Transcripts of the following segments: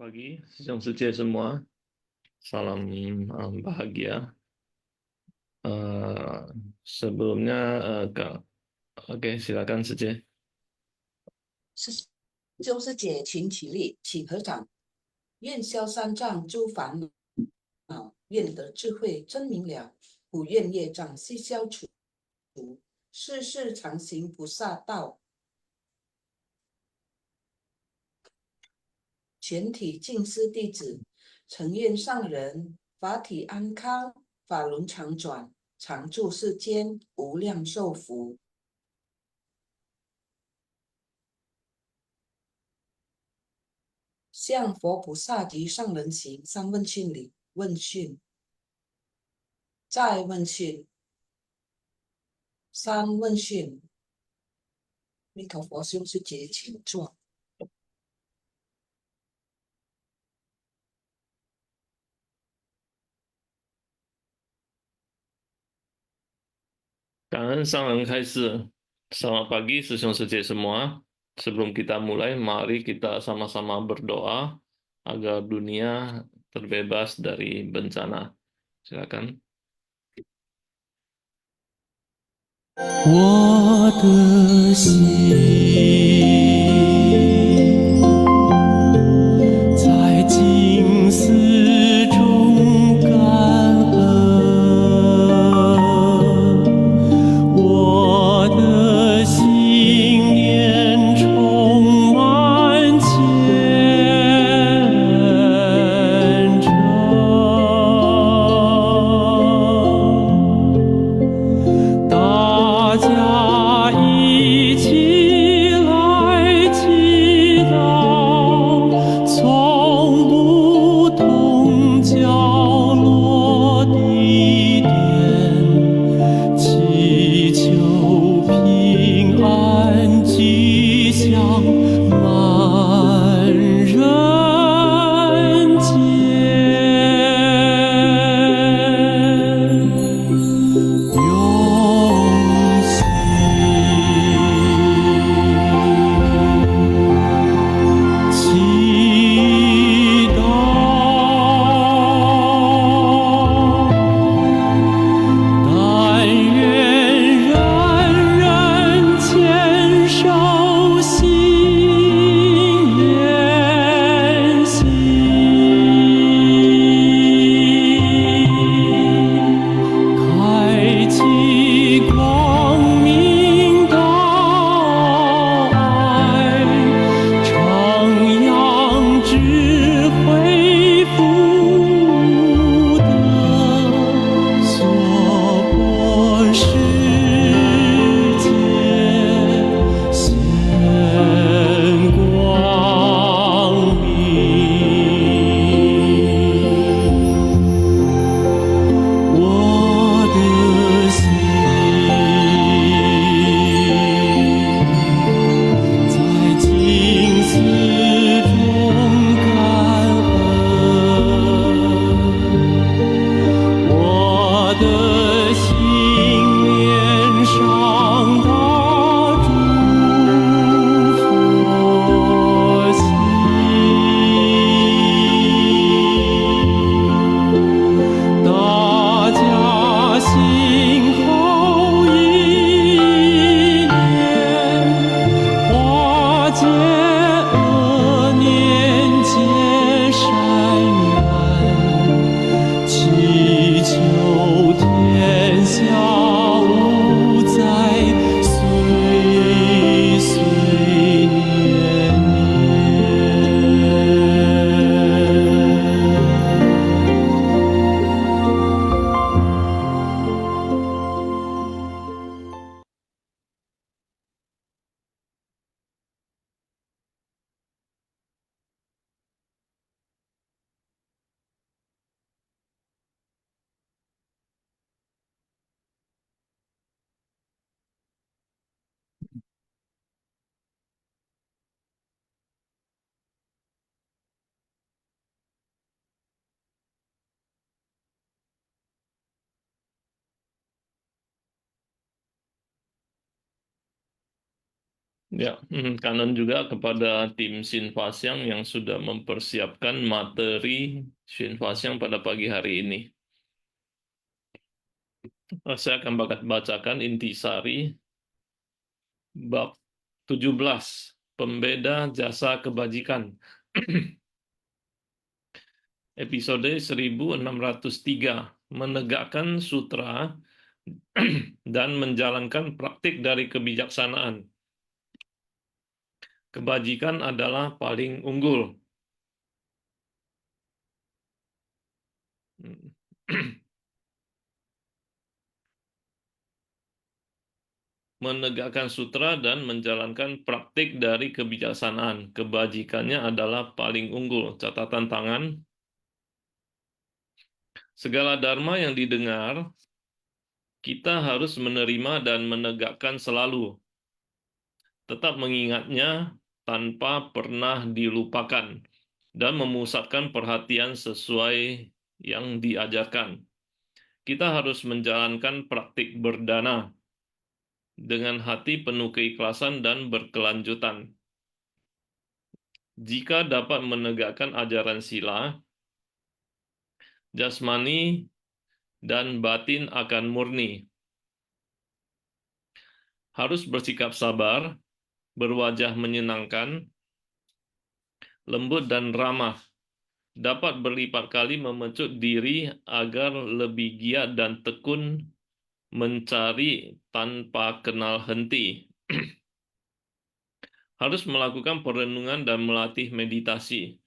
Pagi, siang sejahtera semua. Salam bahagia. Eh, Sebelumnya, Kak, oke, silakan saja. 是就是解群起立，起合掌，愿消三障诸烦恼，愿得智慧真明了，普愿业障悉消除，世世常行菩萨道。全体净师弟子，诚愿上人法体安康，法轮常转，常住世间，无量寿福。向佛菩萨及上人行三问讯礼，问讯，再问讯，三问讯。弥陀佛，兄师姐，请坐。感恩上人开示。Selamat pagi,師兄師姐semua. Sebelum kita mulai, mari kita sama-sama berdoa agar dunia terbebas dari bencana. Silakan. 我的心在静思中感恩，我的心念充满虔诚。大家一起 Ya, kanan juga kepada tim Xinfaxiang yang sudah mempersiapkan materi Xinfaxiang pada pagi hari ini. Saya akan bacakan intisari bab 17, pembeda jasa kebajikan. Episode 1603, menegakkan sutra dan menjalankan praktik dari kebijaksanaan. Kebajikan adalah paling unggul. Menegakkan sutra dan menjalankan praktik dari kebijaksanaan. Kebajikannya adalah paling unggul. Catatan tangan. Segala dharma yang didengar, kita harus menerima dan menegakkan selalu. Tetap mengingatnya tanpa pernah dilupakan dan memusatkan perhatian sesuai yang diajarkan. Kita harus menjalankan praktik berdana dengan hati penuh keikhlasan dan berkelanjutan. Jika dapat menegakkan ajaran sila, jasmani dan batin akan murni. Harus bersikap sabar, berwajah menyenangkan, lembut dan ramah, dapat berlipat kali memecut diri agar lebih giat dan tekun mencari tanpa kenal henti. Harus melakukan perenungan dan melatih meditasi,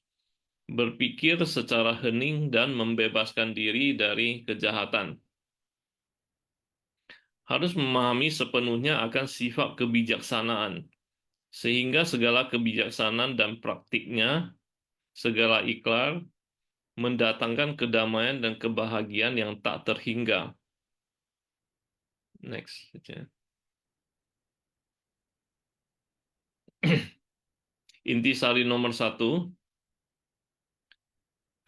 berpikir secara hening dan membebaskan diri dari kejahatan. Harus memahami sepenuhnya akan sifat kebijaksanaan, sehingga segala kebijaksanaan dan praktiknya, segala ikrar, mendatangkan kedamaian dan kebahagiaan yang tak terhingga. Next. Intisari nomor 1,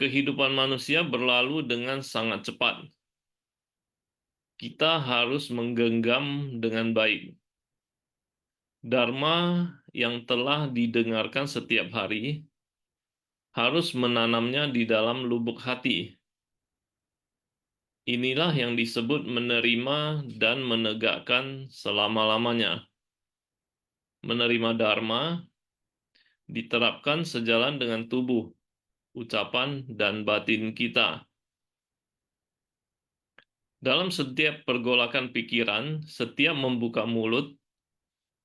kehidupan manusia berlalu dengan sangat cepat. Kita harus menggenggam dengan baik Dharma yang telah didengarkan setiap hari, harus menanamnya di dalam lubuk hati. Inilah yang disebut menerima dan menegakkan selama-lamanya. Menerima Dharma diterapkan sejalan dengan tubuh, ucapan, dan batin kita. Dalam setiap pergolakan pikiran, setiap membuka mulut,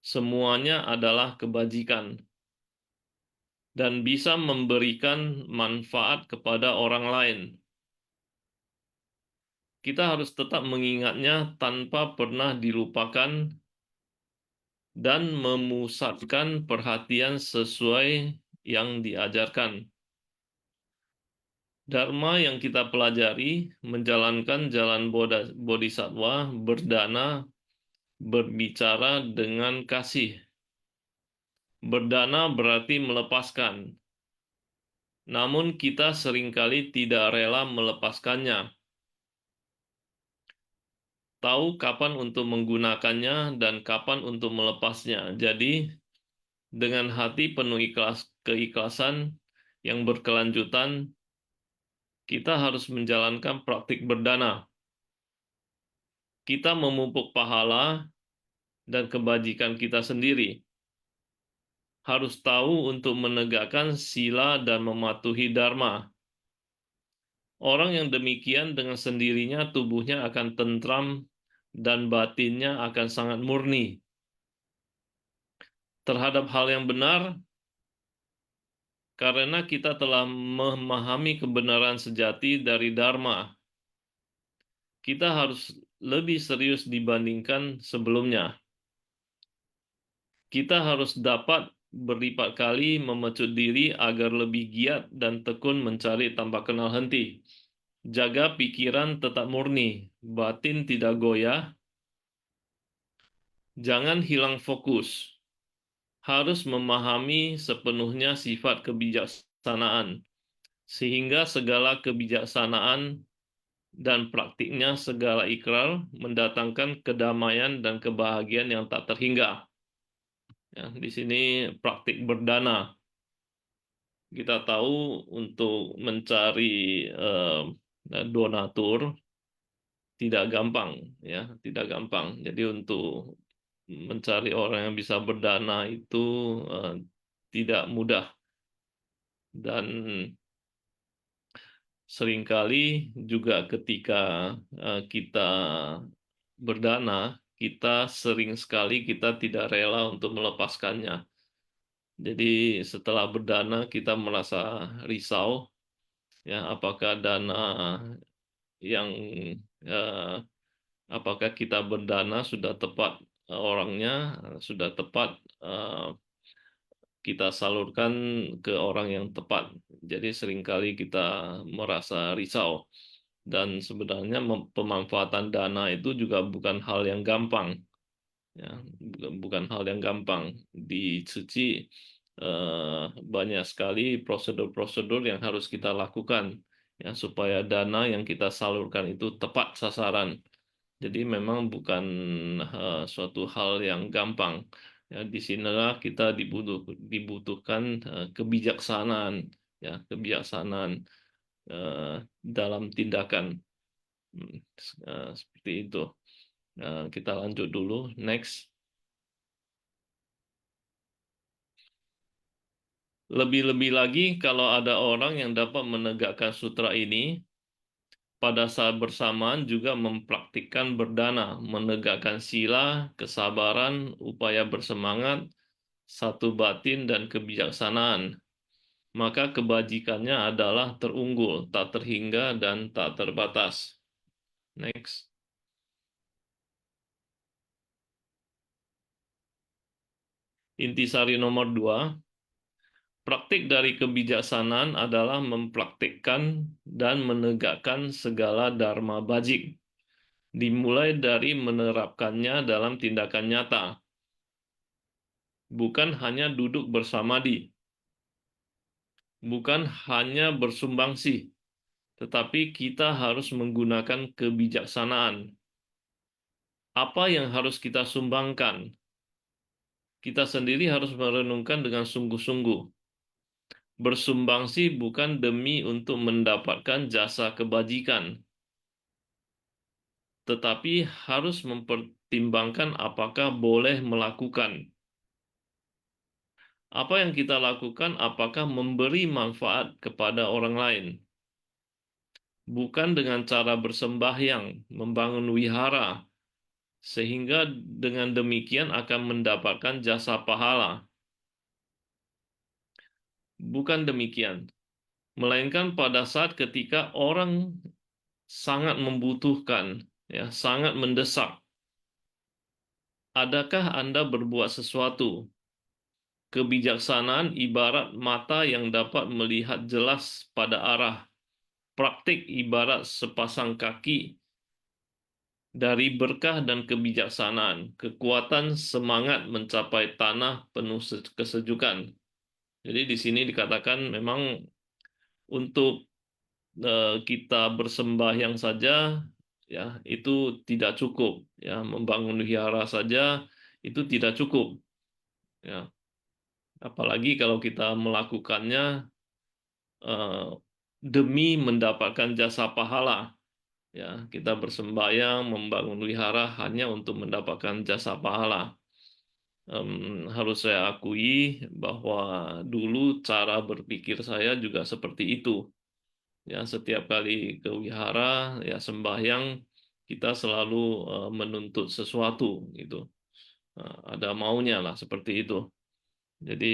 semuanya adalah kebajikan dan bisa memberikan manfaat kepada orang lain. Kita harus tetap mengingatnya tanpa pernah dilupakan dan memusatkan perhatian sesuai yang diajarkan. Dharma yang kita pelajari menjalankan jalan bodhisattva berdana, berbicara dengan kasih. Berdana berarti melepaskan. Namun kita seringkali tidak rela melepaskannya. Tahu kapan untuk menggunakannya dan kapan untuk melepasnya. Jadi, dengan hati penuh keikhlasan yang berkelanjutan, kita harus menjalankan praktik berdana. Kita memupuk pahala dan kebajikan kita sendiri. Harus tahu untuk menegakkan sila dan mematuhi dharma. Orang yang demikian dengan sendirinya tubuhnya akan tentram dan batinnya akan sangat murni. Terhadap hal yang benar, karena kita telah memahami kebenaran sejati dari Dharma, kita harus lebih serius dibandingkan sebelumnya. Kita harus dapat berlipat kali memecut diri agar lebih giat dan tekun mencari tanpa kenal henti. Jaga pikiran tetap murni, batin tidak goyah. Jangan hilang fokus. Harus memahami sepenuhnya sifat kebijaksanaan, sehingga segala kebijaksanaan dan praktiknya segala ikrar mendatangkan kedamaian dan kebahagiaan yang tak terhingga. Ya, di sini praktik berdana. Kita tahu untuk mencari donatur tidak gampang, ya, tidak gampang. Jadi untuk mencari orang yang bisa berdana itu eh, tidak mudah dan seringkali juga ketika kita berdana, kita sering sekali kita tidak rela untuk melepaskannya. Jadi setelah berdana kita merasa risau, ya, apakah dana yang eh, apakah kita berdana sudah tepat orangnya, sudah tepat eh, kita salurkan ke orang yang tepat. Jadi seringkali kita merasa risau. Dan sebenarnya pemanfaatan dana itu juga bukan hal yang gampang, ya, bukan hal yang gampang. Di Suci banyak sekali prosedur-prosedur yang harus kita lakukan, ya, supaya dana yang kita salurkan itu tepat sasaran. Jadi memang bukan suatu hal yang gampang. Ya, di sinilah kita dibutuhkan kebijaksanaan, ya, kebijaksanaan eh, dalam tindakan. Hmm, seperti itu. Kita lanjut dulu. Next. Lebih-lebih lagi kalau ada orang yang dapat menegakkan sutra ini, pada saat bersamaan juga mempraktikkan berdana, menegakkan sila, kesabaran, upaya bersemangat, satu batin, dan kebijaksanaan. Maka kebajikannya adalah terunggul, tak terhingga, dan tak terbatas. Next. Intisari nomor 2. Praktik dari kebijaksanaan adalah mempraktikkan dan menegakkan segala dharma bajik, dimulai dari menerapkannya dalam tindakan nyata, bukan hanya duduk bersamadi, bukan hanya bersumbangsi, tetapi kita harus menggunakan kebijaksanaan. Apa yang harus kita sumbangkan? Kita sendiri harus merenungkan dengan sungguh-sungguh. Bersumbangsi bukan demi untuk mendapatkan jasa kebajikan, tetapi harus mempertimbangkan apakah boleh melakukan. Apa yang kita lakukan, apakah memberi manfaat kepada orang lain? Bukan dengan cara bersembahyang, membangun wihara, sehingga dengan demikian akan mendapatkan jasa pahala. Bukan demikian, melainkan pada saat ketika orang sangat membutuhkan, ya, sangat mendesak. Adakah Anda berbuat sesuatu? Kebijaksanaan ibarat mata yang dapat melihat jelas pada arah. Praktik ibarat sepasang kaki dari berkah dan kebijaksanaan, kekuatan semangat mencapai tanah penuh kesejukan. Jadi di sini dikatakan memang untuk kita bersembahyang saja, ya, itu tidak cukup, ya, membangun wihara saja itu tidak cukup, ya, apalagi kalau kita melakukannya eh, demi mendapatkan jasa pahala. Ya, kita bersembahyang, membangun wihara hanya untuk mendapatkan jasa pahala. Harus saya akui bahwa dulu cara berpikir saya juga seperti itu. Ya, setiap kali ke wihara, ya, sembahyang, kita selalu menuntut sesuatu gitu. Ada maunya lah seperti itu. Jadi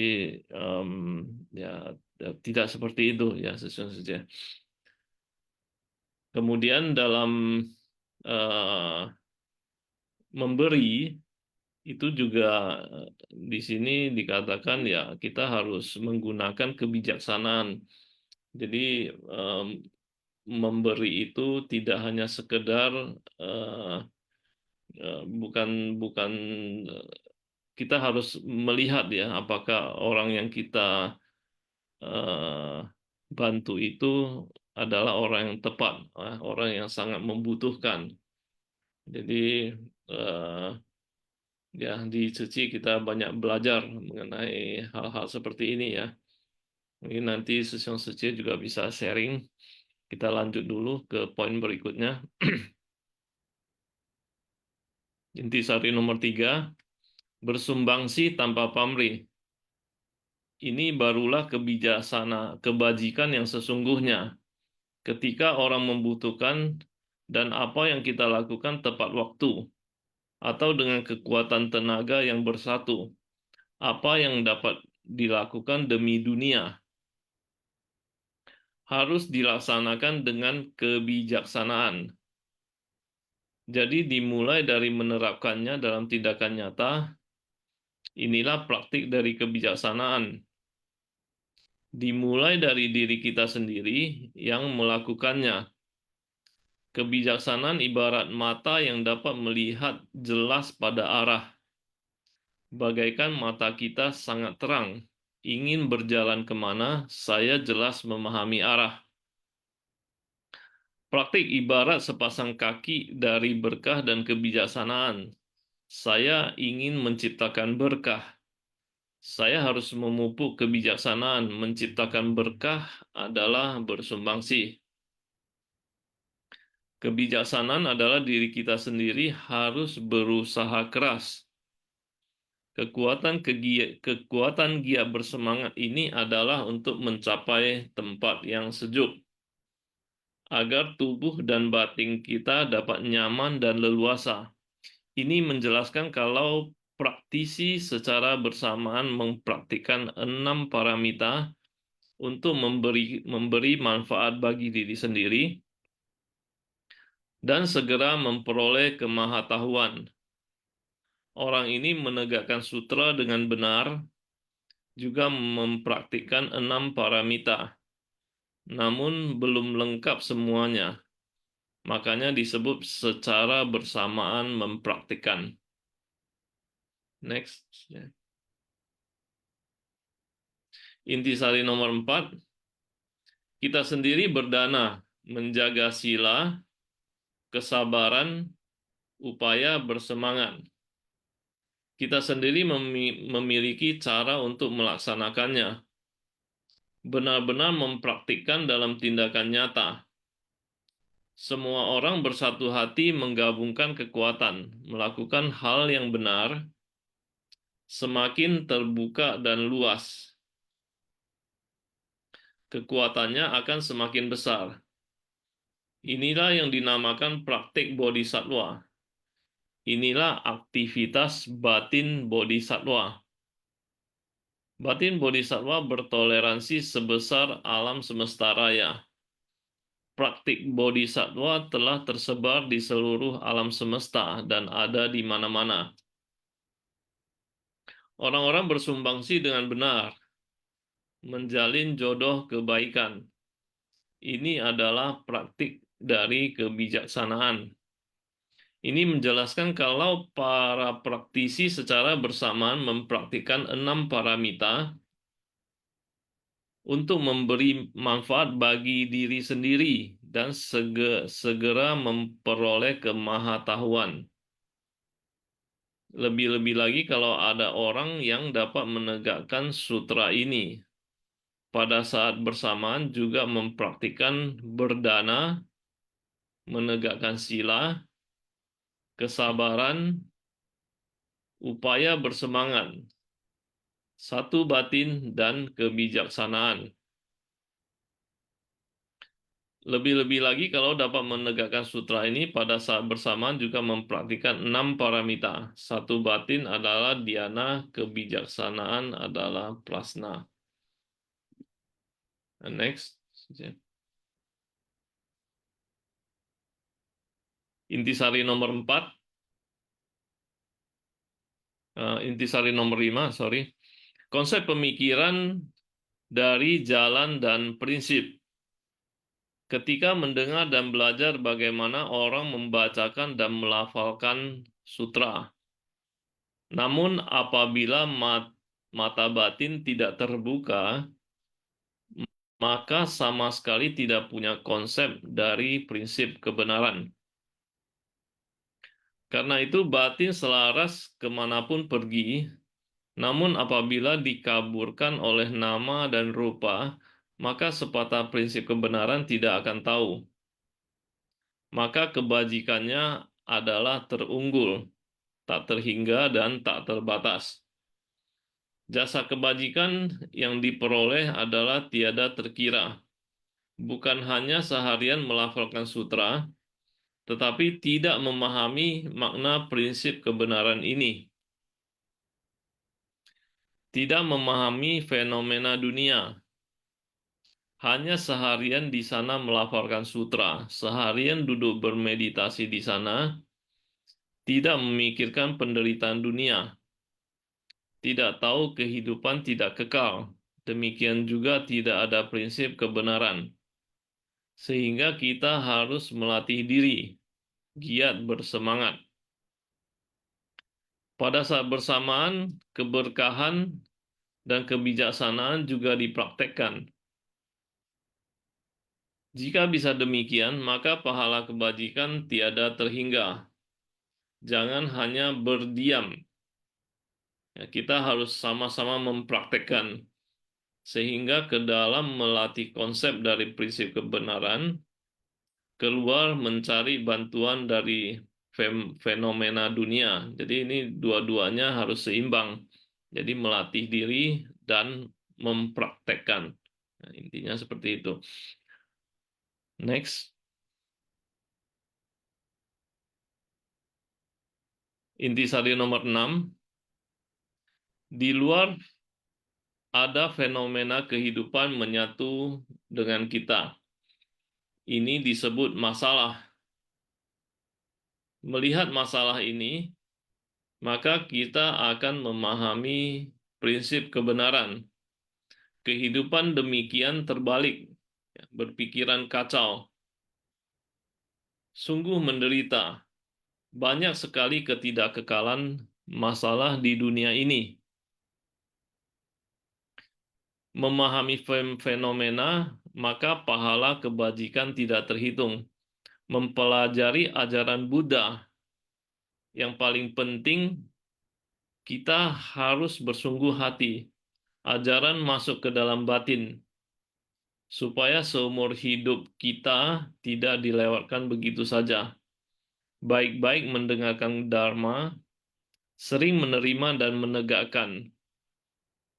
em, ya, tidak seperti itu, ya, sesungguhnya. Kemudian dalam eh, memberi itu juga di sini dikatakan, ya, kita harus menggunakan kebijaksanaan. Jadi em, memberi itu tidak hanya sekedar eh, bukan bukan kita harus melihat, ya, apakah orang yang kita eh, bantu itu adalah orang yang tepat, orang yang sangat membutuhkan. Jadi eh, Ya, di Suci kita banyak belajar mengenai hal-hal seperti ini ya. Mungkin nanti Susiung Suci juga bisa sharing. Kita lanjut dulu ke poin berikutnya. Intisari nomor 3, bersumbangsi tanpa pamrih. Ini barulah kebajikan yang sesungguhnya. Ketika orang membutuhkan dan apa yang kita lakukan tepat waktu, atau dengan kekuatan tenaga yang bersatu, apa yang dapat dilakukan demi dunia, harus dilaksanakan dengan kebijaksanaan. Jadi dimulai dari menerapkannya dalam tindakan nyata, inilah praktik dari kebijaksanaan. Dimulai dari diri kita sendiri yang melakukannya. Kebijaksanaan ibarat mata yang dapat melihat jelas pada arah. Bagaikan mata kita sangat terang, ingin berjalan kemana, saya jelas memahami arah. Praktik ibarat sepasang kaki dari berkah dan kebijaksanaan. Saya ingin menciptakan berkah. Saya harus memupuk kebijaksanaan. Menciptakan berkah adalah bersumbangsi. Kebijaksanaan adalah diri kita sendiri harus berusaha keras. Kekuatan giat bersemangat ini adalah untuk mencapai tempat yang sejuk, agar tubuh dan batin kita dapat nyaman dan leluasa. Ini menjelaskan kalau praktisi secara bersamaan mempraktikkan 6 paramita untuk memberi manfaat bagi diri sendiri dan segera memperoleh kemahatauan. Orang ini menegakkan sutra dengan benar, juga mempraktikkan 6 paramita, namun belum lengkap semuanya. Makanya disebut secara bersamaan mempraktikkan. Next. Intisari nomor 4, kita sendiri berdana menjaga sila, kesabaran, upaya bersemangat. Kita sendiri memiliki cara untuk melaksanakannya. Benar-benar mempraktikkan dalam tindakan nyata. Semua orang bersatu hati menggabungkan kekuatan, melakukan hal yang benar, semakin terbuka dan luas. Kekuatannya akan semakin besar. Inilah yang dinamakan praktik bodhisatwa. Inilah aktivitas batin bodhisatwa. Batin bodhisatwa bertoleransi sebesar alam semesta raya. Praktik bodhisatwa telah tersebar di seluruh alam semesta dan ada di mana-mana. Orang-orang bersumbangsi dengan benar, menjalin jodoh kebaikan. Ini adalah praktik dari kebijaksanaan. Ini menjelaskan kalau para praktisi secara bersamaan mempraktikkan 6 paramita untuk memberi manfaat bagi diri sendiri dan segera memperoleh kemahatauan. Lebih-lebih lagi kalau ada orang yang dapat menegakkan sutra ini. Pada saat bersamaan juga mempraktikkan berdana, menegakkan sila, kesabaran, upaya bersemangat, satu batin, dan kebijaksanaan. Lebih-lebih lagi kalau dapat menegakkan sutra ini pada saat bersamaan juga mempraktikkan 6 paramita. Satu batin adalah dhyana, kebijaksanaan adalah prasna. Next. Intisari nomor 4. Intisari nomor 5, sorry. Konsep pemikiran dari jalan dan prinsip. Ketika mendengar dan belajar bagaimana orang membacakan dan melafalkan sutra. Namun apabila mata batin tidak terbuka, maka sama sekali tidak punya konsep dari prinsip kebenaran. Karena itu batin selaras kemanapun pergi, namun apabila dikaburkan oleh nama dan rupa, maka sepatah prinsip kebenaran tidak akan tahu. Maka kebajikannya adalah terunggul, tak terhingga dan tak terbatas. Jasa kebajikan yang diperoleh adalah tiada terkira. Bukan hanya seharian melafalkan sutra, tetapi tidak memahami makna prinsip kebenaran ini. Tidak memahami fenomena dunia. Hanya seharian di sana melafalkan sutra, seharian duduk bermeditasi di sana, tidak memikirkan penderitaan dunia, tidak tahu kehidupan tidak kekal, demikian juga tidak ada prinsip kebenaran. Sehingga kita harus melatih diri, giat bersemangat. Pada saat bersamaan, keberkahan dan kebijaksanaan juga dipraktekkan. Jika bisa demikian, maka pahala kebajikan tiada terhingga. Jangan hanya berdiam. Ya, kita harus sama-sama mempraktekkan. Sehingga ke dalam melatih konsep dari prinsip kebenaran, keluar mencari bantuan dari fenomena dunia. Jadi ini dua-duanya harus seimbang. Jadi melatih diri dan mempraktekkan. Nah, intinya seperti itu. Next. Intisari nomor 6. Di luar ada fenomena kehidupan menyatu dengan kita. Ini disebut masalah. Melihat masalah ini, maka kita akan memahami prinsip kebenaran. Kehidupan demikian terbalik, berpikiran kacau, sungguh menderita. Banyak sekali ketidakkekalan masalah di dunia ini. Memahami fenomena, maka pahala kebajikan tidak terhitung. Mempelajari ajaran Buddha, yang paling penting kita harus bersungguh hati. Ajaran masuk ke dalam batin, supaya seumur hidup kita tidak dilewatkan begitu saja. Baik-baik mendengarkan Dharma, sering menerima dan menegakkan.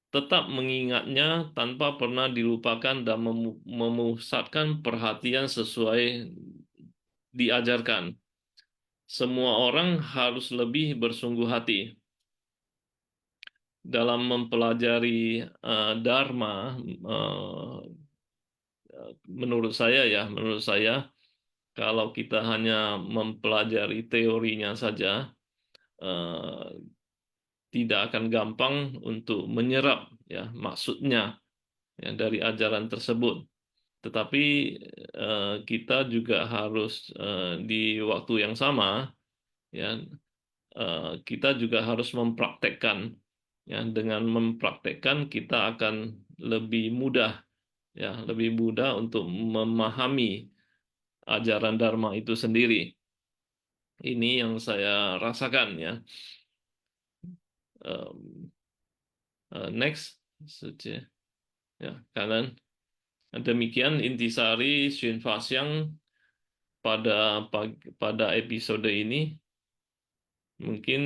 Tetap mengingatnya tanpa pernah dilupakan dan memusatkan perhatian sesuai diajarkan. Semua orang harus lebih bersungguh hati dalam mempelajari Dharma. Menurut saya, kalau kita hanya mempelajari teorinya saja, tidak akan gampang untuk menyerap ya maksudnya ya dari ajaran tersebut. Tetapi kita juga harus di waktu yang sama ya kita juga harus mempraktekkan ya. Dengan mempraktekkan kita akan lebih mudah untuk memahami ajaran Dharma itu sendiri. Ini yang saya rasakan ya. Next saja ya, kanan. Demikian intisari Xun Faxiang pada episode ini. Mungkin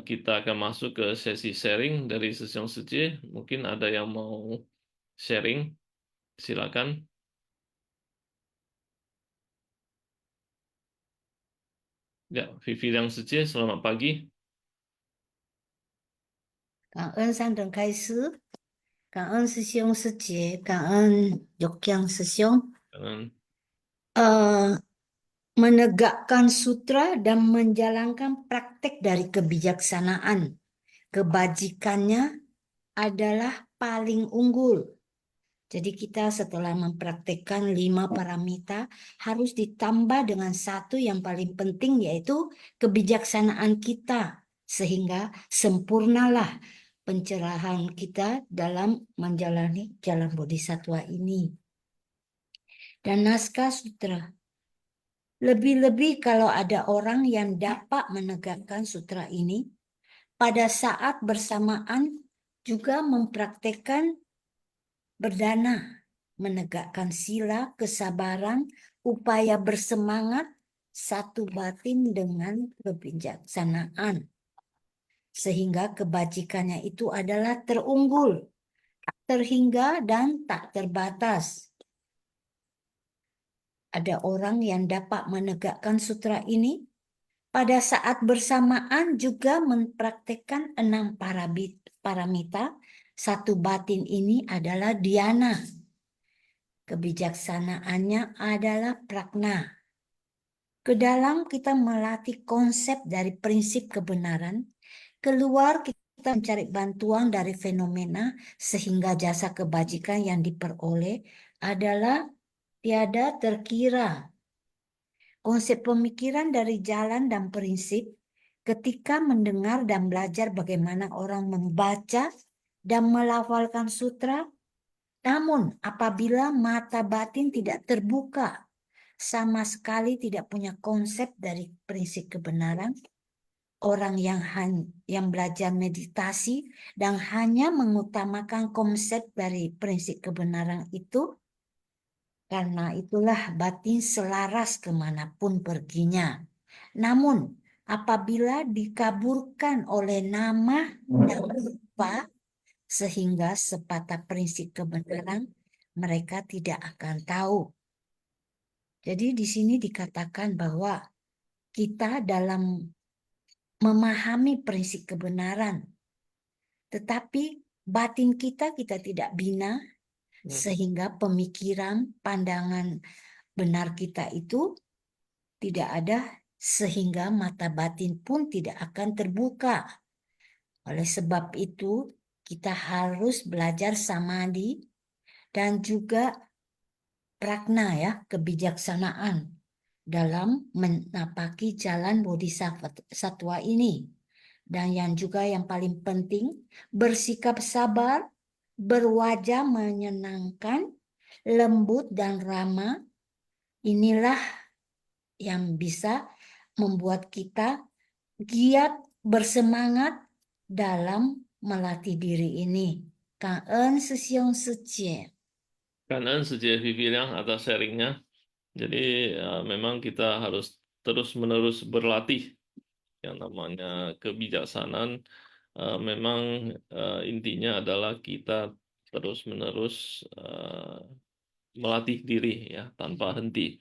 kita akan masuk ke sesi sharing dari Sesiong Suci. Mungkin ada yang mau sharing, silakan. Ya, Vivi Liang Suci, selamat pagi. 感恩三等开师，感恩师兄师姐，感恩有江师兄。 menegakkan sutra dan menjalankan praktek dari kebijaksanaan. Kebajikannya adalah paling unggul. Jadi kita setelah mempraktekkan 5 paramita harus ditambah dengan satu yang paling penting, yaitu kebijaksanaan kita. Sehingga sempurnalah pencerahan kita dalam menjalani jalan bodhisattva ini. Dan naskah sutra. Lebih-lebih kalau ada orang yang dapat menegakkan sutra ini, pada saat bersamaan juga mempraktekkan berdana, menegakkan sila, kesabaran, upaya bersemangat, satu batin dengan kebijaksanaan. Sehingga kebajikannya itu adalah terunggul, terhingga, dan tak terbatas. Ada orang yang dapat menegakkan sutra ini, pada saat bersamaan juga mempraktekkan 6 paramita. Satu batin ini adalah dhyana. Kebijaksanaannya adalah prajna. Kedalam kita melatih konsep dari prinsip kebenaran, keluar kita mencari bantuan dari fenomena sehingga jasa kebajikan yang diperoleh adalah tiada terkira. Konsep pemikiran dari jalan dan prinsip ketika mendengar dan belajar bagaimana orang membaca dan melafalkan sutra, namun apabila mata batin tidak terbuka, sama sekali tidak punya konsep dari prinsip kebenaran, orang yang belajar meditasi dan hanya mengutamakan konsep dari prinsip kebenaran itu, karena itulah batin selaras kemanapun perginya. Namun apabila dikaburkan oleh nama dan rupa, sehingga sepatah prinsip kebenaran mereka tidak akan tahu. Jadi di sini dikatakan bahwa kita dalam memahami prinsip kebenaran, tetapi batin kita tidak bina, sehingga pemikiran, pandangan benar kita itu tidak ada, sehingga mata batin pun tidak akan terbuka. Oleh sebab itu, kita harus belajar samadhi dan juga prajna, ya, kebijaksanaan dalam menapaki jalan bodhisattva ini. Dan yang juga yang paling penting, bersikap sabar, berwajah menyenangkan, lembut dan ramah. Inilah yang bisa membuat kita giat, bersemangat dalam melatih diri ini. Cảm ơn sư兄sư姐. Karena sejak Vivian atas sharingnya, jadi memang kita harus terus-menerus berlatih yang namanya kebijaksanaan. Memang intinya adalah kita terus-menerus melatih diri ya tanpa henti.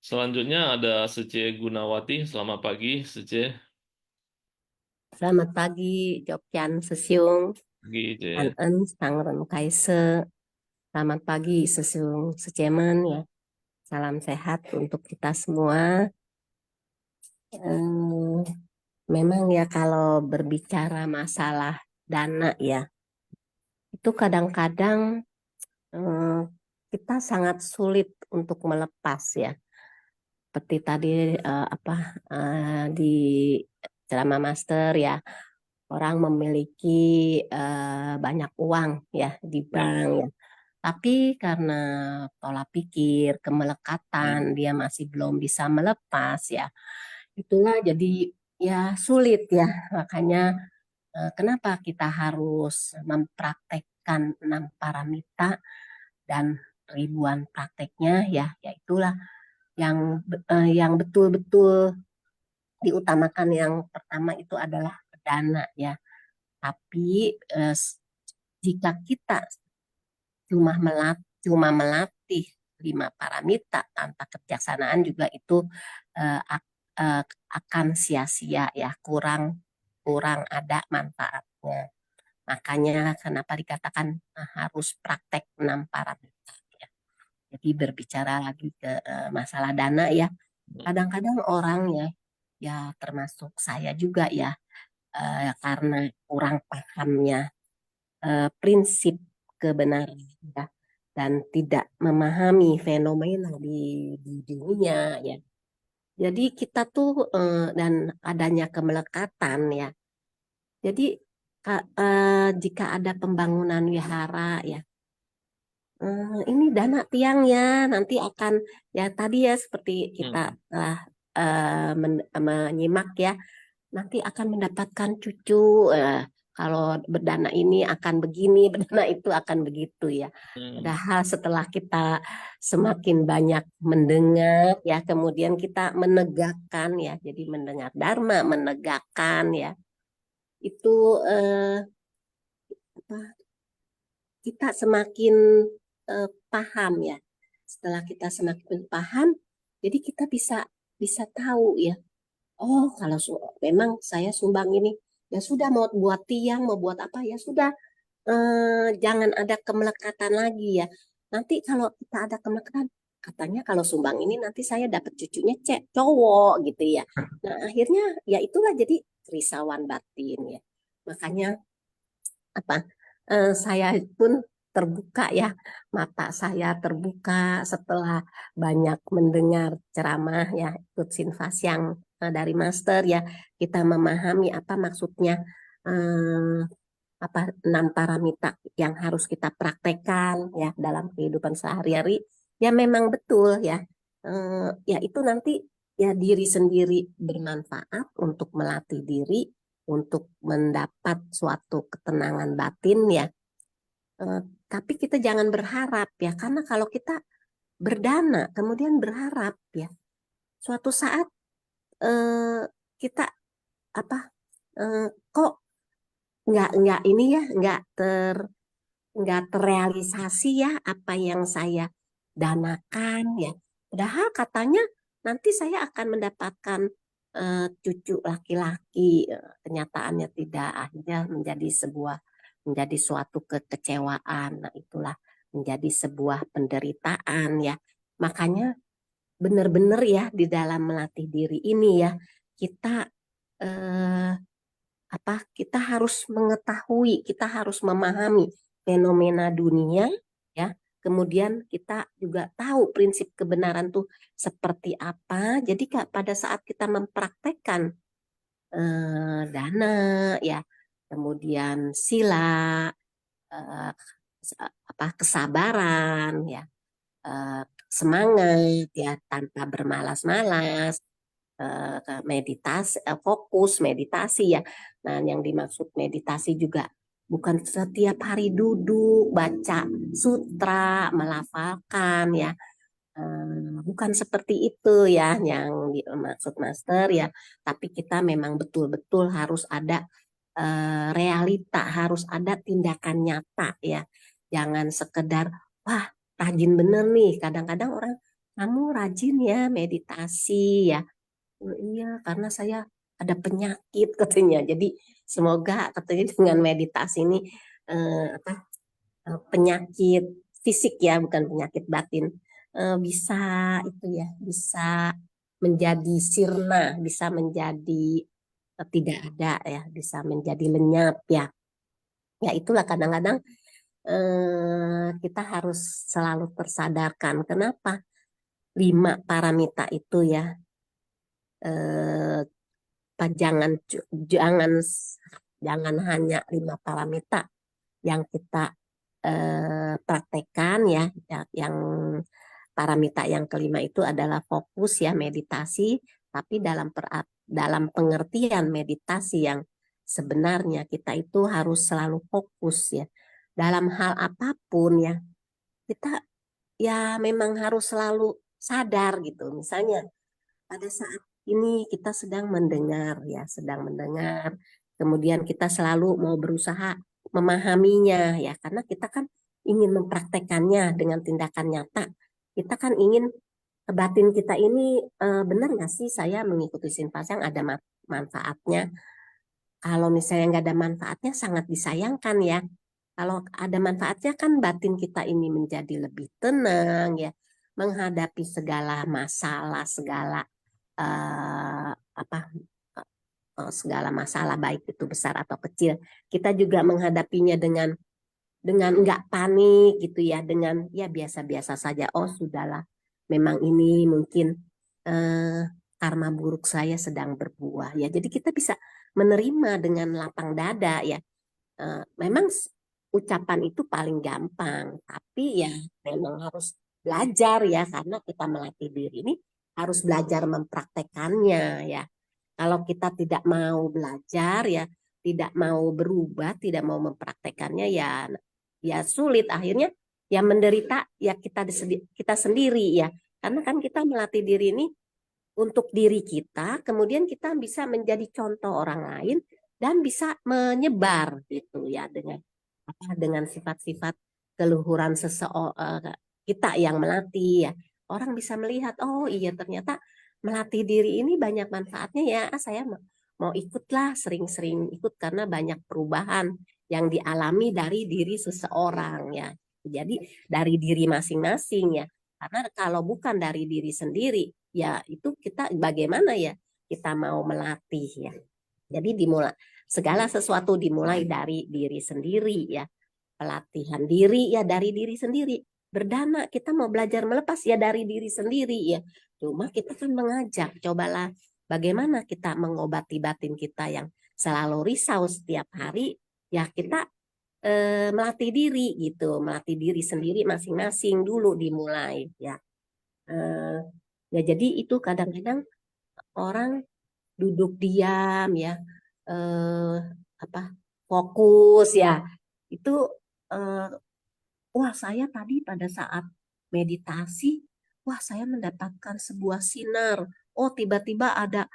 Selanjutnya ada Sece Gunawati. Selamat pagi, Sece. Selamat pagi, Jokyan Sesiung, Pagi, Ce. An Eun, Stangren Kaise. Selamat pagi, Sesiung Secemen ya. Salam sehat untuk kita semua. Memang ya kalau berbicara masalah dana ya, itu kadang-kadang kita sangat sulit untuk melepas ya. Seperti tadi di ceramah master ya, orang memiliki banyak uang ya di bank ya. Tapi karena pola pikir, kemelekatan, dia masih belum bisa melepas ya. Itulah jadi ya sulit ya. Makanya kenapa kita harus mempraktekkan 6 paramita dan ribuan prakteknya ya, yaitulah yang betul-betul diutamakan. Yang pertama itu adalah dana ya. Tapi jika kita cuma melatih 5 paramita tanpa kebijaksanaan juga itu akan sia-sia ya, kurang ada manfaatnya. Makanya kenapa dikatakan harus praktek 6 paramita ya. Jadi berbicara lagi ke masalah dana ya, kadang-kadang orang ya termasuk saya juga ya, karena kurang pahamnya prinsip kebenaran ya, dan tidak memahami fenomena di dunia ya. Jadi kita tuh dan adanya kemelekatan ya. Jadi jika ada pembangunan wihara ya, Ini dana tiang ya, nanti akan ya tadi ya seperti kita Hmm. telah menyimak ya, nanti akan mendapatkan cucu. Kalau berdana ini akan begini, berdana itu akan begitu ya. Hmm. Padahal setelah kita semakin banyak mendengar ya, kemudian kita menegakkan ya, jadi mendengar dharma, menegakkan ya, itu apa, kita semakin paham ya. Setelah kita semakin paham, jadi kita bisa bisa tahu ya. Oh, kalau memang saya sumbang ini, ya sudah mau buat tiang, mau buat apa ya sudah, jangan ada kemelekatan lagi ya. Nanti kalau kita ada kemelekatan, katanya kalau sumbang ini nanti saya dapat cucunya cowok gitu ya. Nah, akhirnya ya itulah jadi kerisauan batin ya. Makanya apa, saya pun terbuka ya, mata saya terbuka setelah banyak mendengar ceramah ya, ikut Sinfas yang dari Master ya, kita memahami apa maksudnya, eh, apa 6 paramita yang harus kita praktekkan ya dalam kehidupan sehari-hari. Ya memang betul ya. Ya itu nanti ya diri sendiri bermanfaat untuk melatih diri untuk mendapat suatu ketenangan batin ya. Eh, tapi kita jangan berharap ya, karena kalau kita berdana kemudian berharap ya, suatu saat eh, kita apa, kok nggak ini ya, nggak terrealisasi ya apa yang saya danakan ya. Padahal katanya nanti saya akan mendapatkan cucu laki-laki. Kenyataannya tidak, akhirnya menjadi suatu kekecewaan. Nah, itulah menjadi sebuah penderitaan ya. Makanya benar-benar ya di dalam melatih diri ini ya, kita eh, kita harus mengetahui, kita harus memahami fenomena dunia ya. Kemudian kita juga tahu prinsip kebenaran tuh seperti apa. Jadi pada saat kita mempraktekkan dana ya, kemudian sila, eh, kesabaran ya, semangat ya tanpa bermalas-malas, meditasi, fokus meditasi ya. Nah, yang dimaksud meditasi juga bukan setiap hari duduk baca sutra, melafalkan ya. Bukan seperti itu ya yang dimaksud Master ya. Tapi kita memang betul-betul harus ada realita, harus ada tindakan nyata ya. Jangan sekedar wah rajin bener nih. Kadang-kadang orang kamu rajin ya meditasi ya. Oh, iya, karena saya ada penyakit katanya. Jadi semoga katanya dengan meditasi ini apa, penyakit fisik ya, bukan penyakit batin, bisa itu ya, bisa menjadi sirna, bisa menjadi tidak ada ya, bisa menjadi lenyap ya. Ya itulah kadang-kadang kita harus selalu tersadarkan kenapa 5 paramita itu ya, eh, jangan jangan jangan hanya 5 paramita yang kita praktekkan ya, yang paramita yang kelima itu adalah fokus ya meditasi, tapi dalam pengertian meditasi yang sebenarnya kita itu harus selalu fokus ya dalam hal apapun ya, kita ya memang harus selalu sadar gitu. Misalnya pada saat ini kita sedang mendengar ya, sedang mendengar. Kemudian kita selalu mau berusaha memahaminya ya, karena kita kan ingin mempraktekannya dengan tindakan nyata. Kita kan ingin batin kita ini benar nggak sih saya mengikuti Sinfas yang ada manfaatnya. Kalau misalnya nggak ada manfaatnya sangat disayangkan ya. Kalau ada manfaatnya kan batin kita ini menjadi lebih tenang ya, menghadapi segala masalah, segala apa, segala masalah baik itu besar atau kecil, kita juga menghadapinya dengan nggak panik gitu ya, dengan ya biasa-biasa saja. Oh sudahlah, memang ini mungkin eh, karma buruk saya sedang berbuah ya. Jadi kita bisa menerima dengan lapang dada ya. Memang ucapan itu paling gampang, tapi ya memang harus belajar ya, karena kita melatih diri ini harus belajar mempraktekannya ya. Kalau kita tidak mau belajar ya, tidak mau berubah, tidak mau mempraktekannya ya, ya sulit akhirnya ya menderita ya kita sendiri ya. Karena kan kita melatih diri ini untuk diri kita, kemudian kita bisa menjadi contoh orang lain dan bisa menyebar gitu ya dengan sifat-sifat keluhuran kita yang melatih ya. Orang bisa melihat, oh iya ternyata melatih diri ini banyak manfaatnya ya. Saya mau ikutlah, sering-sering ikut karena banyak perubahan yang dialami dari diri seseorang ya. Jadi dari diri masing-masing ya. Karena kalau bukan dari diri sendiri, ya itu kita bagaimana ya kita mau melatih ya. Jadi segala sesuatu dimulai dari diri sendiri ya. Pelatihan diri ya dari diri sendiri. Berdana kita mau belajar melepas ya dari diri sendiri ya. Cuma kita kan mengajak, cobalah bagaimana kita mengobati batin kita yang selalu risau setiap hari, ya kita melatih diri gitu, melatih diri sendiri masing-masing dulu dimulai ya. Ya jadi itu kadang-kadang orang duduk diam ya, fokus ya, itu wah saya tadi pada saat meditasi, wah saya mendapatkan sebuah sinar, oh tiba-tiba ada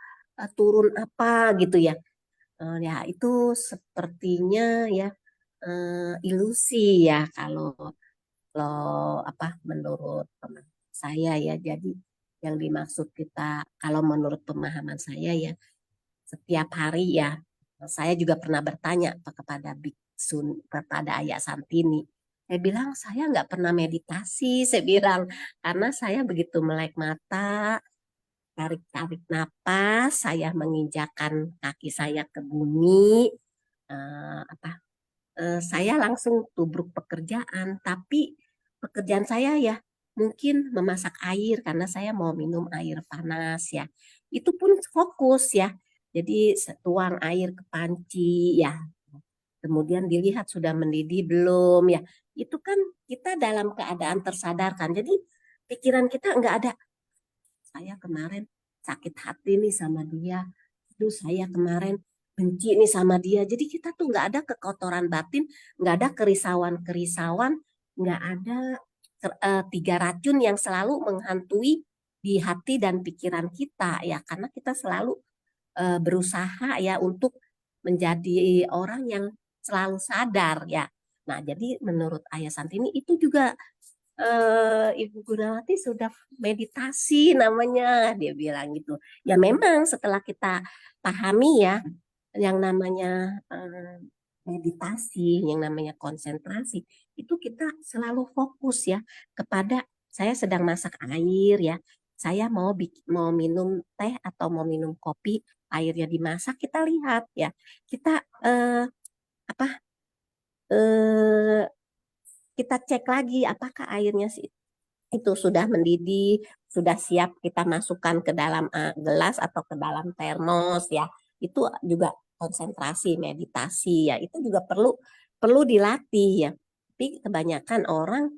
turun apa gitu ya. Ya itu sepertinya ya ilusi ya kalau menurut saya ya. Jadi yang dimaksud kita kalau menurut pemahaman saya ya, setiap hari ya, saya juga pernah bertanya kepada biksu, kepada Ayah Santini. Saya bilang saya nggak pernah meditasi, saya bilang karena saya begitu melek mata, tarik-tarik napas, saya menginjakan kaki saya ke bumi, saya langsung tubruk pekerjaan, tapi pekerjaan saya ya mungkin memasak air karena saya mau minum air panas ya. Itu pun fokus ya. Jadi tuang air ke panci ya. Kemudian dilihat sudah mendidih belum ya. Itu kan kita dalam keadaan tersadarkan. Jadi pikiran kita nggak ada. Saya kemarin sakit hati nih sama dia. Aduh saya kemarin benci nih sama dia. Jadi kita tuh nggak ada kekotoran batin, nggak ada kerisauan-kerisauan, nggak ada tiga racun yang selalu menghantui di hati dan pikiran kita ya, karena kita selalu berusaha ya untuk menjadi orang yang selalu sadar ya. Nah jadi menurut Ayah Santini itu juga Ibu Gunawati sudah meditasi namanya, dia bilang gitu. Ya memang setelah kita pahami ya yang namanya meditasi, yang namanya konsentrasi, itu kita selalu fokus ya kepada saya sedang masak air ya, saya mau minum teh atau mau minum kopi, airnya dimasak, kita lihat ya, kita eh, kita cek lagi apakah airnya itu sudah mendidih, sudah siap kita masukkan ke dalam gelas atau ke dalam termos ya. Itu juga konsentrasi, meditasi ya. Itu juga perlu dilatih ya. Tapi kebanyakan orang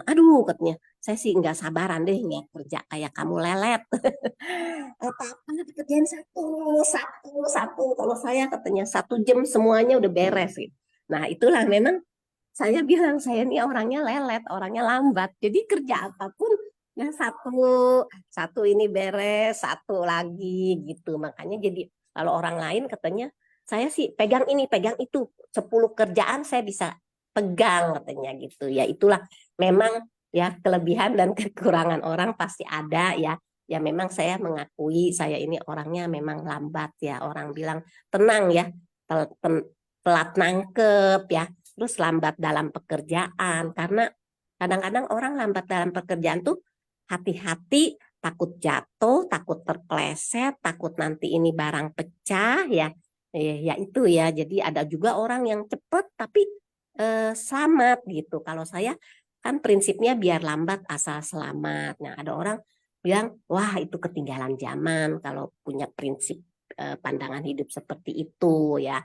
aduh katanya, saya sih nggak sabaran deh nggak kerja kayak kamu lelet. Apa-apa dikerjain satu. Kalau saya katanya 1 jam semuanya udah beres gitu. Nah itulah memang saya bilang saya ini orangnya lelet, orangnya lambat. Jadi kerja apapun ya satu ini beres, satu lagi gitu. Makanya jadi kalau orang lain katanya saya sih pegang ini, pegang itu, 10 kerjaan saya bisa pegang katanya gitu. Ya itulah memang ya kelebihan dan kekurangan orang pasti ada ya. Ya memang saya mengakui saya ini orangnya memang lambat ya. Orang bilang tenang ya, telat nangkep ya, terus lambat dalam pekerjaan, karena kadang-kadang orang lambat dalam pekerjaan tuh hati-hati, takut jatuh, takut terpleset, takut nanti ini barang pecah ya. Ya itu ya, jadi ada juga orang yang cepat tapi selamat gitu. Kalau saya kan prinsipnya biar lambat asal selamat. Nah ada orang bilang wah itu ketinggalan zaman kalau punya prinsip pandangan hidup seperti itu ya.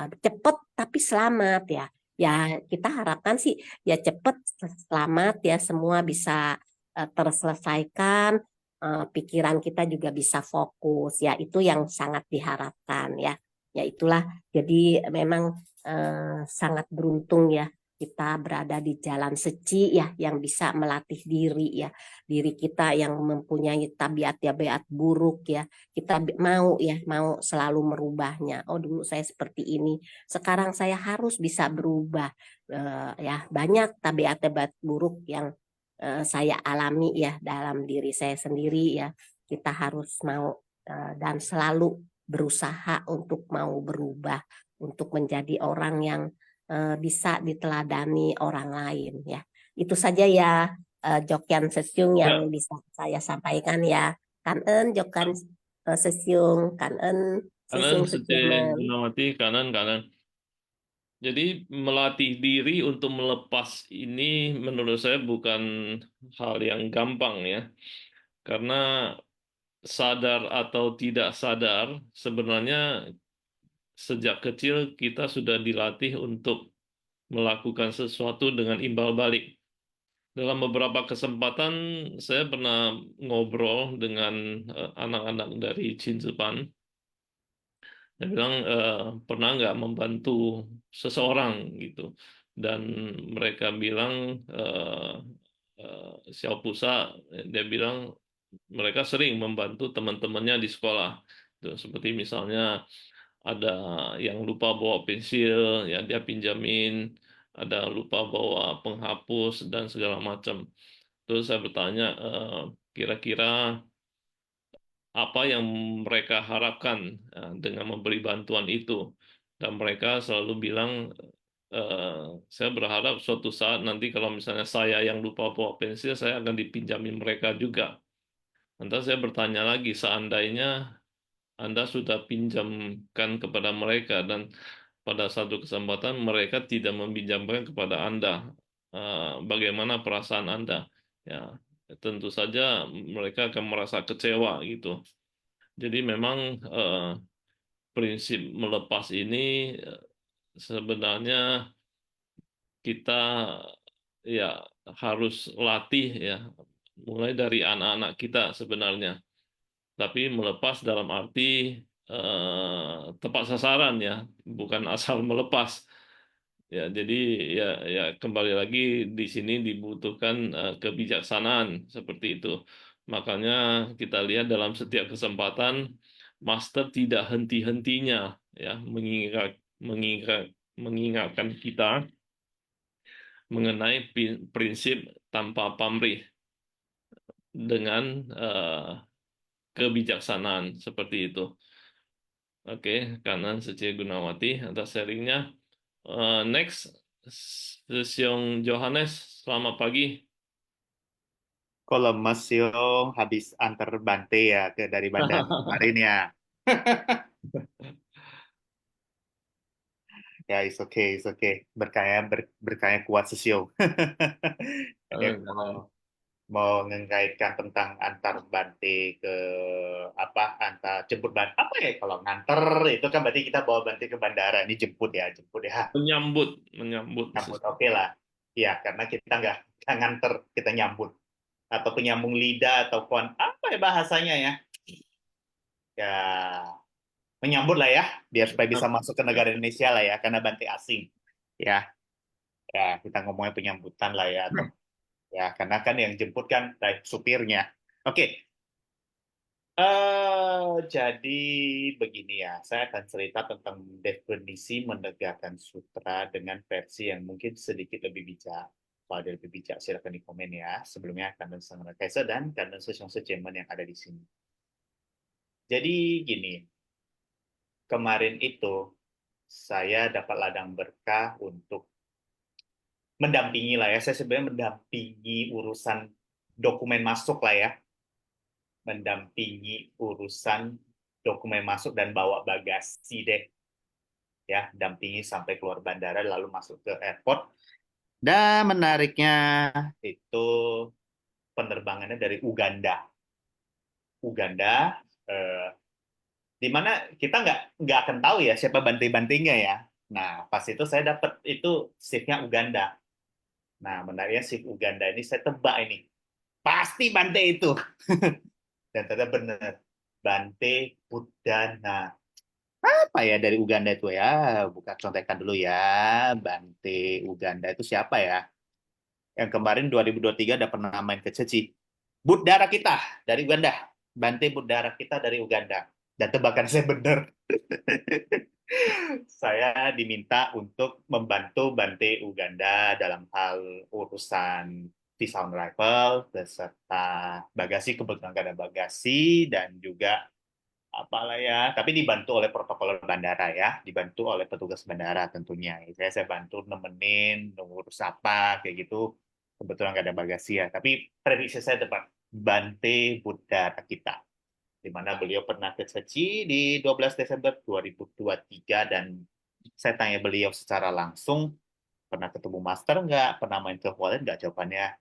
Cepet tapi selamat ya. Ya kita harapkan sih ya cepet selamat ya semua bisa terselesaikan, pikiran kita juga bisa fokus ya itu yang sangat diharapkan ya. Ya itulah jadi memang sangat beruntung ya kita berada di jalan seci ya yang bisa melatih diri ya diri kita yang mempunyai tabiat-tabiat buruk ya kita mau selalu merubahnya. Oh dulu saya seperti ini, sekarang saya harus bisa berubah. Ya banyak tabiat-tabiat buruk yang saya alami ya dalam diri saya sendiri ya kita harus mau dan selalu berusaha untuk mau berubah untuk menjadi orang yang bisa diteladani orang lain ya itu saja ya Jokyan Sesyung Ya, yang bisa saya sampaikan ya Kanen Jokyan Sesyung Kanen kanan Sesyung Sece Sujemen. Gunawati, kanan kanan. Jadi melatih diri untuk melepas ini menurut saya bukan hal yang gampang ya. Karena sadar atau tidak sadar, sebenarnya sejak kecil kita sudah dilatih untuk melakukan sesuatu dengan imbal balik. Dalam beberapa kesempatan saya pernah ngobrol dengan anak-anak dari Cinzupan. Dia bilang pernah nggak membantu seseorang gitu, dan mereka bilang Xiao Pusa, dia bilang mereka sering membantu teman-temannya di sekolah. Tuh, seperti misalnya ada yang lupa bawa pensil, ya dia pinjamin, ada lupa bawa penghapus dan segala macam. Terus saya bertanya, kira-kira apa yang mereka harapkan dengan memberi bantuan itu. Dan mereka selalu bilang, eh, saya berharap suatu saat nanti kalau misalnya saya yang lupa bawa pensil, saya akan dipinjamin mereka juga. Nanti saya bertanya lagi, seandainya Anda sudah pinjamkan kepada mereka dan pada satu kesempatan mereka tidak meminjamkan kepada Anda, bagaimana perasaan Anda? Ya, tentu saja mereka akan merasa kecewa gitu. Jadi memang eh, prinsip melepas ini sebenarnya kita ya harus latih ya, mulai dari anak-anak kita sebenarnya. Tapi melepas dalam arti tepat sasaran ya, bukan asal melepas. Ya, jadi ya kembali lagi di sini dibutuhkan kebijaksanaan seperti itu. Makanya kita lihat dalam setiap kesempatan Master tidak henti-hentinya ya mengingat mengingatkan kita mengenai prinsip tanpa pamrih dengan kebijaksanaan seperti itu. Oke, kanan Suci Gunawati atas sharingnya. Next, Sesyong Johannes, selamat pagi. Kok lemes Yung habis antar Bante ya dari bandara kemarin ya. Ya, it's okay, it's okay. Berkaya kuat Sesiong. Jadi aku mau mengaitkan tentang antar Bante ke apa antar jemput Bante apa ya kalau nganter itu kan berarti kita bawa Bante ke bandara ini jemput ya Menyambut, menyambut. nyambut oke lah ya karena kita nggak nganter kita nyambut atau penyambung lidah atau apa ya bahasanya ya menyambut lah ya biar supaya bisa masuk ke negara Indonesia lah ya karena Bante asing ya ya kita ngomongnya penyambutan lah ya atau ya karena kan yang jemput kan supirnya oke jadi begini ya saya akan cerita tentang definisi menegakkan sutra dengan versi yang mungkin sedikit lebih bijak kalau ada lebih bijak silakan di komen ya sebelumnya Kandan Sang Kaisa dan Kandan Sesong Sejemen yang ada di sini jadi gini kemarin itu saya dapat ladang berkah untuk mendampingi lah ya. Saya sebenarnya mendampingi urusan dokumen masuk lah ya. Mendampingi urusan dokumen masuk dan bawa bagasi deh. Ya, dampingi sampai keluar bandara lalu masuk ke airport. Dan menariknya itu penerbangannya dari Uganda. Uganda, di mana kita nggak akan tahu ya siapa bantai-bantainya ya. Nah, pas itu saya dapat itu shift-nya Uganda. Nah, menariknya shift Uganda ini saya tebak ini. Pasti Bante itu. Dan ternyata benar. Bante Pudana. Apa ya dari Uganda itu ya? Buka contekan dulu ya. Bante Uganda itu siapa ya? Yang kemarin 2023 ada pernah main ke Ceci. Budara kita dari Uganda. Bante Budara kita dari Uganda. Dan tebakan saya benar. Saya diminta untuk membantu Bante Uganda dalam hal urusan visa on arrival beserta bagasi, kebetulan nggak ada bagasi, dan juga apalah ya, tapi dibantu oleh protokol bandara ya, dibantu oleh petugas bandara tentunya. Saya bantu nemenin, ngurus apa kayak gitu. Kebetulan nggak ada bagasi ya, tapi prediksi saya tepat, Bante Budara kita, di mana beliau pernah ke Ceci di 12 Desember 2023, dan saya tanya beliau secara langsung, pernah ketemu master nggak, pernah main ke wallet nggak, jawabannya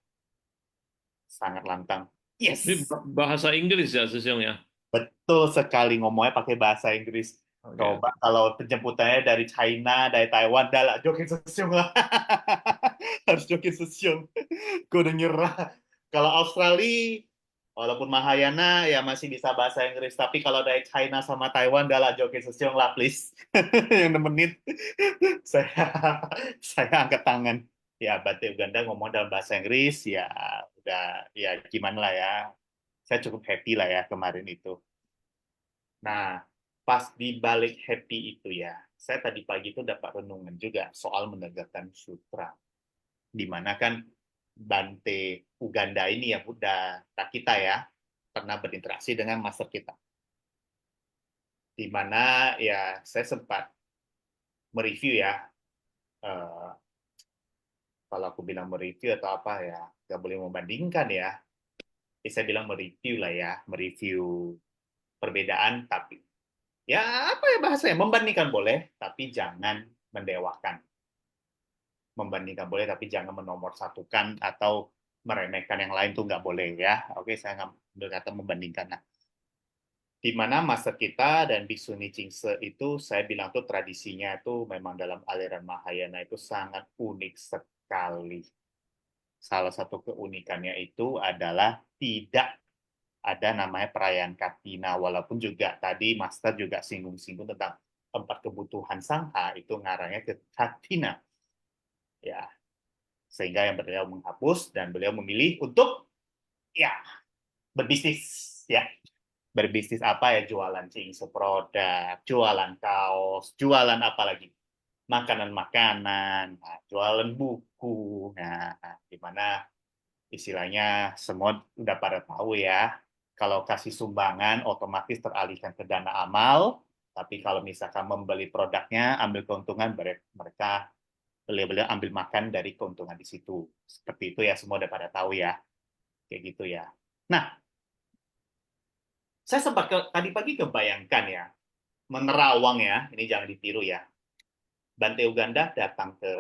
sangat lantang. Ini Yes, bahasa Inggris ya, Susyong ya? betul sekali, ngomongnya pakai bahasa Inggris. Oke. Coba kalau penjemputannya dari China, dari Taiwan, dah lah, Jokin Sesiong lah. Harus Jokin Sesiong. Gue udah nyerah. Kalau Australia, walaupun Mahayana, ya masih bisa bahasa Inggris. Tapi kalau dari China sama Taiwan, dah lah, Jokin Sesiong lah, please. Yang nemenin. Saya, saya angkat tangan. Ya, Bante Uganda ngomong dalam bahasa Inggris, ya udah, ya gimana lah ya. Saya cukup happy lah ya kemarin itu. Nah, pas di balik happy itu ya, saya tadi pagi itu dapat renungan juga soal menegakkan sutra. Di mana kan Bante Uganda ini yang udah tak kita ya, pernah berinteraksi dengan master kita. Di mana ya saya sempat mereview ya, eh, kalau aku bilang mereview atau apa ya, nggak boleh membandingkan ya. Jadi saya bilang mereview lah ya, mereview perbedaan, tapi ya apa ya bahasanya, membandingkan boleh, tapi jangan mendewakan. Membandingkan boleh, tapi jangan menomorsatukan atau meremehkan yang lain, tuh nggak boleh ya. Oke, saya nggak berkata membandingkan. Nah, di mana master kita dan Bhiksuni Chingse itu, saya bilang tuh tradisinya itu memang dalam aliran Mahayana itu sangat unik sekali. Salah satu keunikannya itu adalah tidak ada namanya perayaan Katina, walaupun juga tadi master juga singgung-singgung tentang tempat kebutuhan sangha itu ngarangnya ke Katina. Ya, sehingga yang beliau menghapus dan beliau memilih untuk ya berbisnis ya, berbisnis apa ya, jualan cingse produk, jualan kaos, jualan apa lagi, makanan-makanan, nah, jualan buku, nah di mana istilahnya semua udah pada tahu ya, kalau kasih sumbangan otomatis teralihkan ke dana amal, tapi kalau misalkan membeli produknya ambil keuntungan, mereka beliau-beliau ambil makan dari keuntungan di situ. Seperti itu ya, semua udah pada tahu ya. Kayak gitu ya. Nah, saya sempat tadi pagi kebayangkan ya, menerawang ya, ini jangan ditiru ya. Bante Uganda datang ke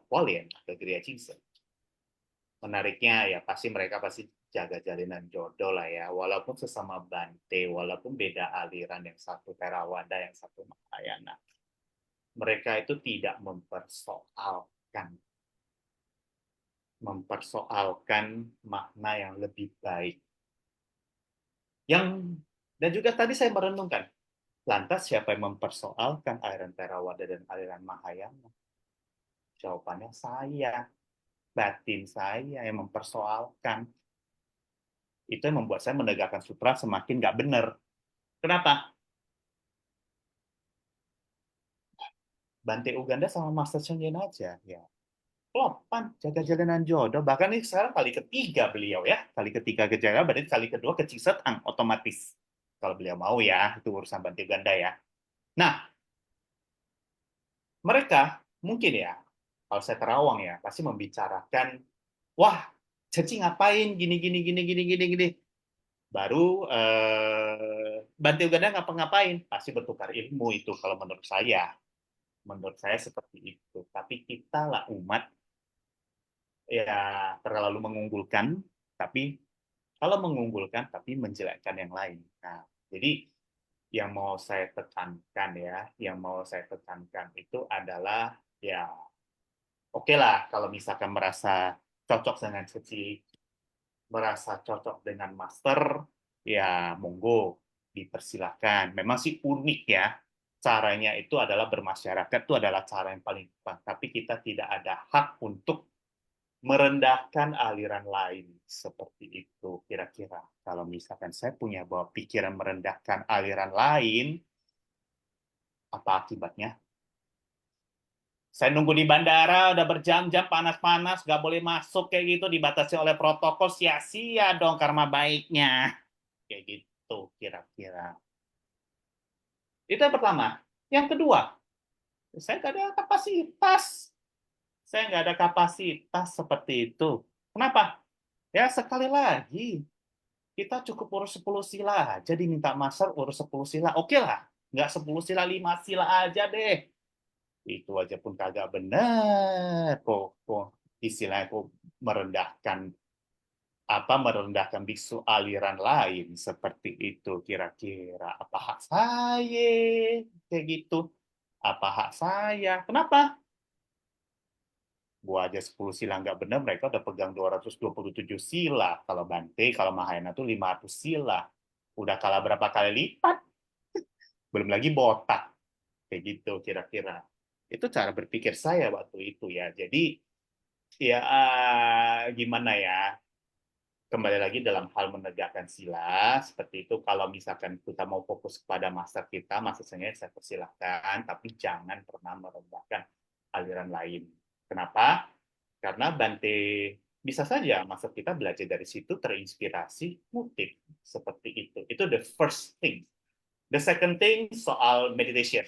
Hualien, ke Gereja Cingse. Menariknya ya, pasti mereka pasti jaga jalinan jodoh lah ya. Walaupun sesama Bante, walaupun beda aliran, yang satu Theravada, yang satu Mahayana. Mereka itu tidak mempersoalkan makna yang lebih baik. Dan juga tadi saya merenungkan, lantas siapa yang mempersoalkan aliran Theravada dan aliran Mahayana? Jawabannya saya, batin saya yang mempersoalkan. Itu yang membuat saya menegakkan sutra semakin nggak benar. Kenapa? Bante Uganda sama Master Chen aja ya. Lopan, jaga jalanan jodoh. Bahkan ini sekarang kali ketiga beliau ya. Kali ketiga ke Jaga, berarti kali kedua ke Cisetang otomatis. Kalau beliau mau ya, itu urusan Bante Uganda ya. Nah, mereka mungkin ya, kalau saya terawang ya, pasti membicarakan, wah, Ceci ngapain gini gini gini gini gini gini. Baru Bante Uganda ngapa-ngapain, pasti bertukar ilmu itu kalau menurut saya. Menurut saya seperti itu. Tapi kita lah umat ya terlalu mengunggulkan, tapi kalau mengunggulkan tapi menjelekkan yang lain. Nah, jadi yang mau saya tekankan ya, yang mau saya tekankan itu adalah ya oke lah kalau misalkan merasa cocok dengan sesi, merasa cocok dengan master, ya monggo dipersilahkan. Memang sih unik ya, caranya itu adalah bermasyarakat itu adalah cara yang paling tepat. Tapi kita tidak ada hak untuk merendahkan aliran lain seperti itu kira-kira. Kalau misalkan saya punya bawa pikiran merendahkan aliran lain, apa akibatnya? Saya nunggu di bandara udah berjam-jam panas-panas, nggak boleh masuk kayak gitu, dibatasi oleh protokol, sia-sia dong karma baiknya. Kayak gitu kira-kira. Itu yang pertama. Yang kedua, saya nggak ada kapasitas. Saya nggak ada kapasitas seperti itu. Kenapa? Ya sekali lagi, kita cukup urus 10 sila aja diminta master urus 10 sila. Oke lah, nggak 10 sila, 5 sila aja deh. Itu aja pun kagak benar. Kok istilahnya kok merendahkan biksu aliran lain seperti itu kira-kira. Apa hak saya kayak gitu? Apa hak saya? Kenapa? Gua aja 10 sila nggak benar, mereka udah pegang 227 sila. Kalau Bante, kalau Mahayana tuh 500 sila. Udah kalah berapa kali lipat? Belum lagi botak. Kayak gitu kira-kira. Itu cara berpikir saya waktu itu ya. Jadi ya gimana ya? Kembali lagi dalam hal menegakkan sila seperti itu. Kalau misalkan kita mau fokus kepada master kita, maksudnya saya persilahkan, tapi jangan pernah merendahkan aliran lain. Kenapa? Karena Bante bisa saja master kita belajar dari situ, terinspirasi, motif seperti itu. Itu the first thing. The second thing soal meditation.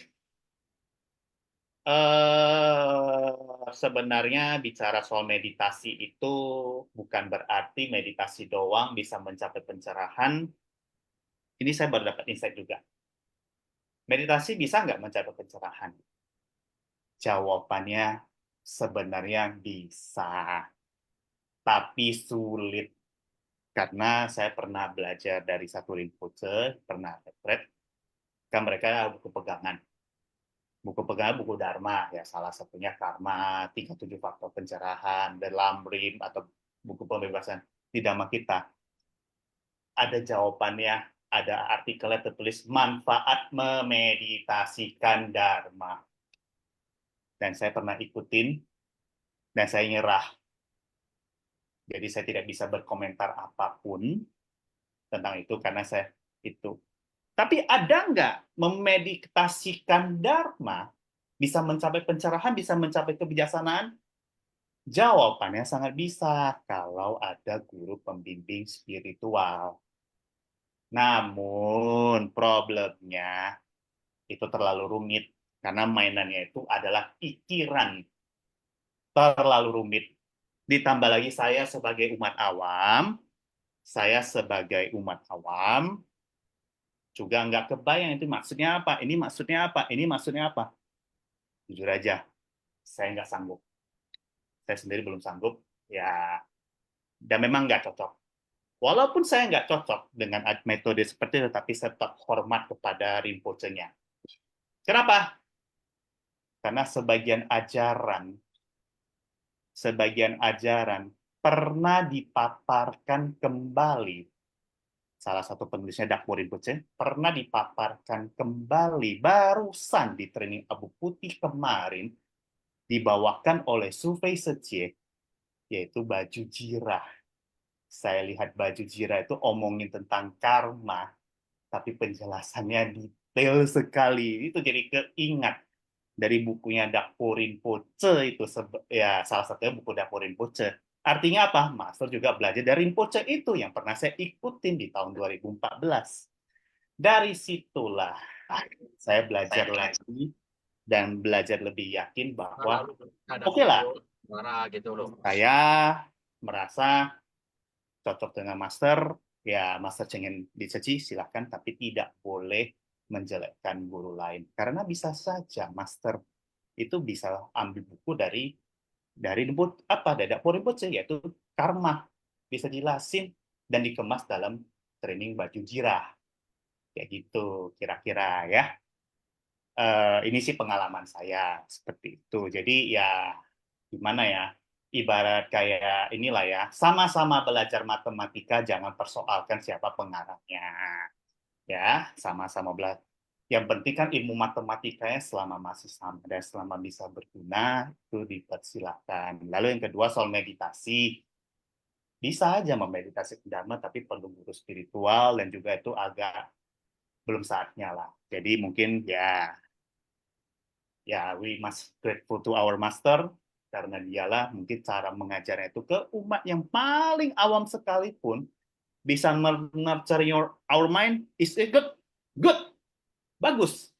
Sebenarnya bicara soal meditasi itu bukan berarti meditasi doang bisa mencapai pencerahan. Ini saya baru dapat insight juga. Meditasi bisa nggak mencapai pencerahan? Jawabannya sebenarnya bisa, tapi sulit. Karena saya pernah belajar dari satu Rinpoche, pernah retret, kan mereka buku pegangan. Buku pegangan, buku Dharma, ya salah satunya Karma, 37 Faktor Pencerahan, dan Lamrim, atau buku pembebasan di Dhamma kita. Ada jawabannya, ada artikelnya tertulis manfaat memeditasikan Dharma. Dan saya pernah ikutin, dan saya nyerah. Jadi saya tidak bisa berkomentar apapun tentang itu, karena saya itu. Tapi ada nggak memeditasikan Dharma bisa mencapai pencerahan, bisa mencapai kebijaksanaan? Jawabannya sangat bisa kalau ada guru pembimbing spiritual. Namun problemnya itu terlalu rumit karena mainannya itu adalah pikiran. Terlalu rumit. Ditambah lagi saya sebagai umat awam juga nggak kebayang itu maksudnya apa, ini maksudnya apa, ini maksudnya apa. Jujur aja, saya nggak sanggup. Saya sendiri belum sanggup, ya, dan memang nggak cocok. Walaupun saya nggak cocok dengan metode seperti itu, tapi saya tetap hormat kepada Rinpoche-nya. Kenapa? Karena sebagian ajaran pernah dipaparkan kembali. Salah satu penulisnya Dakpo Rinpoche pernah dipaparkan kembali barusan di training Abu Putih kemarin, dibawakan oleh Sufei Sechie, yaitu baju jirah. Saya lihat baju jirah itu omongin tentang karma, tapi penjelasannya detail sekali. Itu jadi keingat dari bukunya Dakpo Rinpoche itu, ya salah satunya buku Dakpo Rinpoche. Artinya apa? Master juga belajar dari Rinpoche itu yang pernah saya ikutin di tahun 2014. Dari situlah saya belajar lagi dan belajar lebih yakin bahwa oke lah, saya merasa cocok dengan master, ya master Cheng Dicaci silahkan, tapi tidak boleh menjelekkan guru lain. Karena bisa saja master itu bisa ambil buku dari Dakpo Rinpoche, yaitu karma, bisa jelasin dan dikemas dalam training baju jirah Kayak gitu kira-kira ya. Ini sih pengalaman saya seperti itu. Jadi ya gimana ya? Ibarat kayak inilah ya, sama-sama belajar matematika, jangan persoalkan siapa pengarangnya. Ya, sama-sama belajar. Yang penting kan ilmu matematikanya selama masih sama dan selama bisa berguna, itu dipersilakan. Lalu yang kedua soal meditasi. Bisa aja memeditasi ke Dharma, tapi perlu guru spiritual dan juga itu agak belum saatnya lah. Jadi mungkin ya we must grateful to our master karena dialah mungkin cara mengajarnya itu ke umat yang paling awam sekalipun bisa nurture our mind is a good bagus.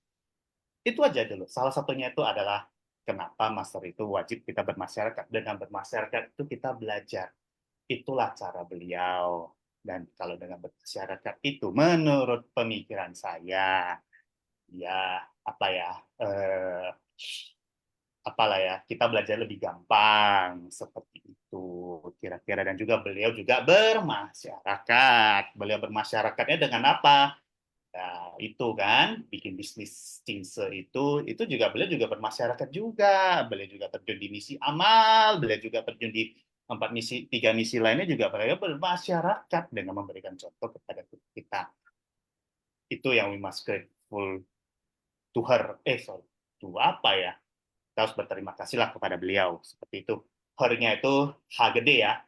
Itu aja dulu. Salah satunya itu adalah kenapa master itu wajib kita bermasyarakat. Dengan bermasyarakat itu kita belajar. Itulah cara beliau. Dan kalau dengan bermasyarakat itu menurut pemikiran saya ya apa ya apalah ya, kita belajar lebih gampang seperti itu kira-kira. Dan juga beliau juga bermasyarakat. Beliau bermasyarakatnya dengan apa? Nah, itu kan bikin bisnis Cingse itu juga beliau juga bermasyarakat juga. Beliau juga terjun di misi amal, beliau juga terjun di tiga misi lainnya juga beliau bermasyarakat dengan memberikan contoh kepada kita. Itu yang we must grateful to her. Sorry, to apa ya? Kita harus berterima kasihlah kepada beliau seperti itu. Her-nya itu H gede ya,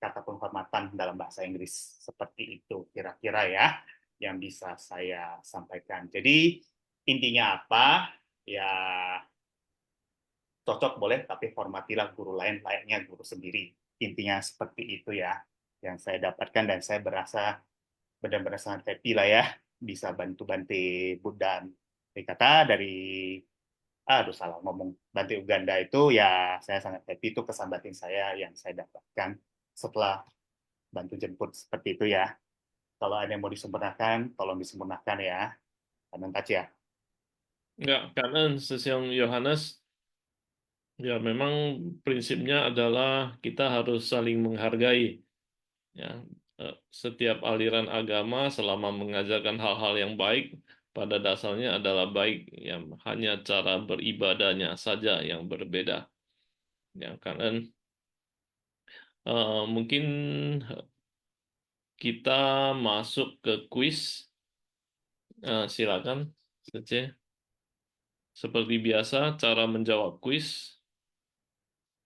kata penghormatan dalam bahasa Inggris seperti itu kira-kira ya yang bisa saya sampaikan. Jadi intinya apa ya, cocok boleh tapi hormatilah guru lain layaknya guru sendiri. Intinya seperti itu ya yang saya dapatkan dan saya berasa benar-benar sangat happy lah ya bisa bantu-bantu Buddha kata dari salah ngomong Bante Uganda itu ya saya sangat happy itu kesan batin saya yang saya dapatkan setelah bantu jemput seperti itu ya. Kalau ada yang mau disempurnakan, tolong disempurnakan ya. Kanan touch ya. Enggak, karena Sesiong Yohanes, ya memang prinsipnya adalah kita harus saling menghargai. Ya, setiap aliran agama selama mengajarkan hal-hal yang baik, pada dasarnya adalah baik. Yang hanya cara beribadahnya saja yang berbeda. Ya, karena mungkin kita masuk ke kuis. Silakan, Cece. Seperti biasa, cara menjawab kuis.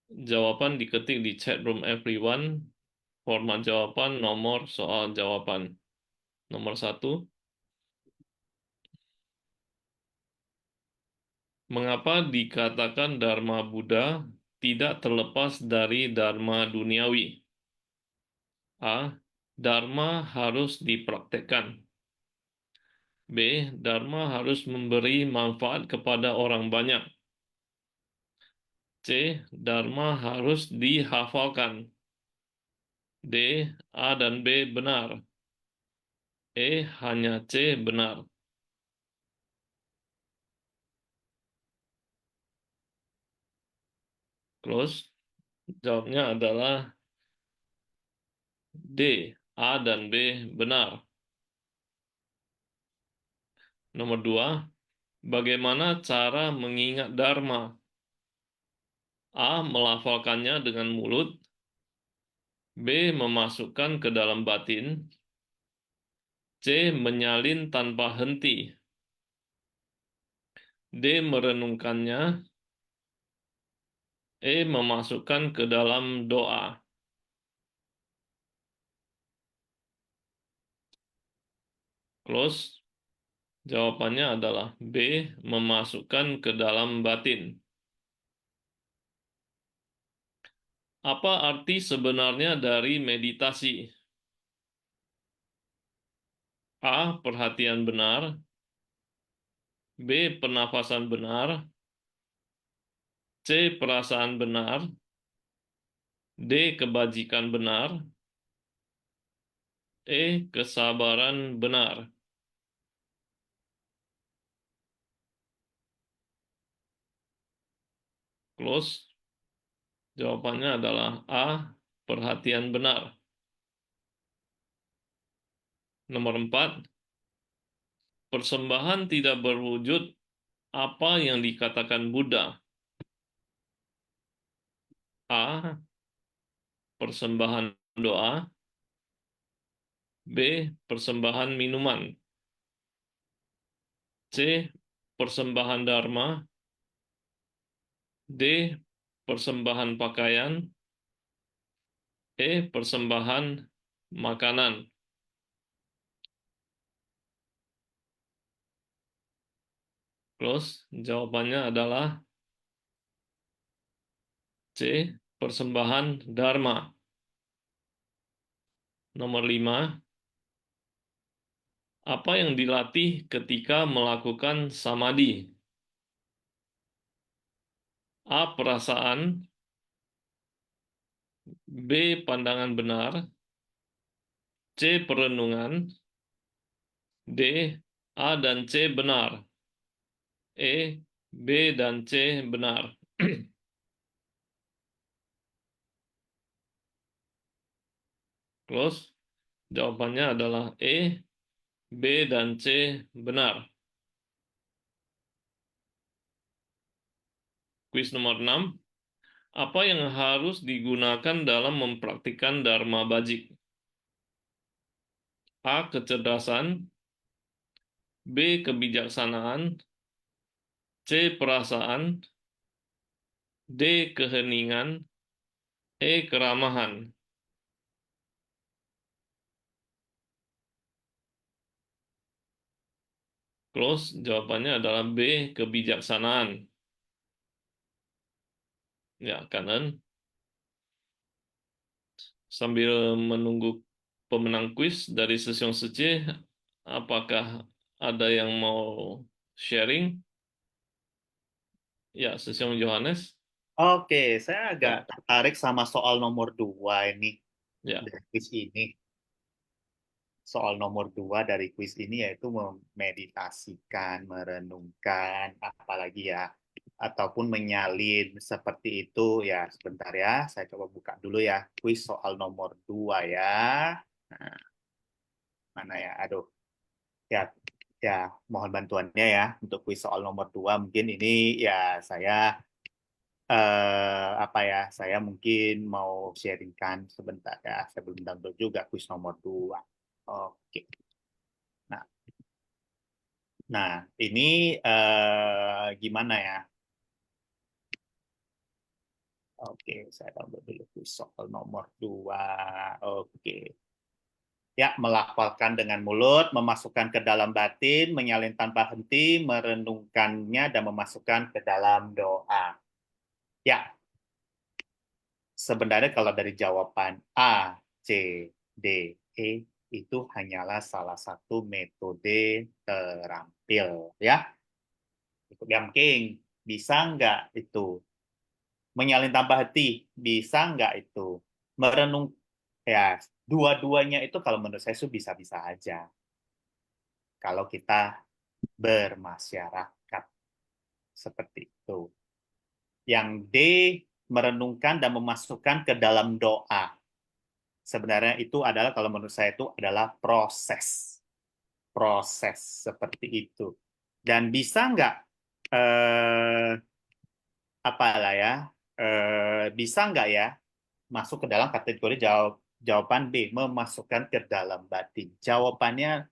Jawaban diketik di chat room everyone. Format jawaban, nomor soal jawaban. Nomor 1. Mengapa dikatakan Dharma Buddha tidak terlepas dari Dharma duniawi? A. Dharma harus dipraktekkan. B. Dharma harus memberi manfaat kepada orang banyak. C. Dharma harus dihafalkan. D. A dan B benar. E. Hanya C benar. Close. Jawabnya adalah D. A dan B benar. Nomor 2. Bagaimana cara mengingat Dharma? A. Melafalkannya dengan mulut. B. Memasukkan ke dalam batin. C. Menyalin tanpa henti. D. Merenungkannya. E. Memasukkan ke dalam doa. Close. Jawabannya adalah B. Memasukkan ke dalam batin. Apa arti sebenarnya dari meditasi? A. Perhatian benar. B. Pernafasan benar. C. Perasaan benar. D. Kebajikan benar. E. Kesabaran benar. Close. Jawabannya adalah A. Perhatian benar. Nomor 4. persembahan tidak berwujud apa yang dikatakan Buddha? A. Persembahan doa. B. Persembahan minuman. C. Persembahan dharma. D. Persembahan pakaian. E. Persembahan makanan. Close. Jawabannya adalah C. Persembahan dharma. Nomor 5. Apa yang dilatih ketika melakukan samadhi? A. Perasaan. B. Pandangan benar. C. Perenungan. D. A dan C benar. E. B dan C benar. Close. Jawabannya adalah E. B dan C benar. Kuis nomor 6. Apa yang harus digunakan dalam mempraktikkan Dharma Bajik? A. Kecerdasan. B. Kebijaksanaan. C. Perasaan. D. Keheningan. E. Keramahan. Close. Jawabannya adalah B. Kebijaksanaan. Ya, kanan. Sambil menunggu pemenang kuis dari Sesiong Sece, apakah ada yang mau sharing? Ya, Sesiong Yohanes. Oke, saya agak Ya, tertarik sama soal nomor 2 ini ya. dari kuis ini. Soal nomor 2 dari kuis ini yaitu memeditasikan, merenungkan, apalagi ya, ataupun menyalin seperti itu ya. Sebentar ya, saya coba buka dulu ya kuis soal nomor 2 ya. Nah, mana ya? Aduh, ya, ya, mohon bantuannya ya untuk kuis soal nomor 2. Mungkin ini ya saya apa ya? Saya mungkin mau sharingkan sebentar ya. Saya belum download juga kuis nomor 2. Oke. Nah, nah ini gimana ya? Oke, saya download dulu kuis soal nomor 2. Oke. Ya, melafalkan dengan mulut, memasukkan ke dalam batin, menyalin tanpa henti, merenungkannya, dan memasukkan ke dalam doa. Ya, sebenarnya kalau dari jawaban A, C, D, E, itu hanyalah salah satu metode terampil. Ya, ikut yakin, bisa nggak itu? Menyalin tanpa henti, bisa nggak itu? Merenung, ya, dua-duanya itu kalau menurut saya itu bisa-bisa aja. Kalau kita bermasyarakat seperti itu. Yang D, merenungkan dan memasukkan ke dalam doa. Sebenarnya itu adalah, kalau menurut saya itu adalah proses. Proses seperti itu. Dan bisa nggak, apalah ya, bisa nggak ya, masuk ke dalam kategori jawaban B, memasukkan ke dalam batin. Jawabannya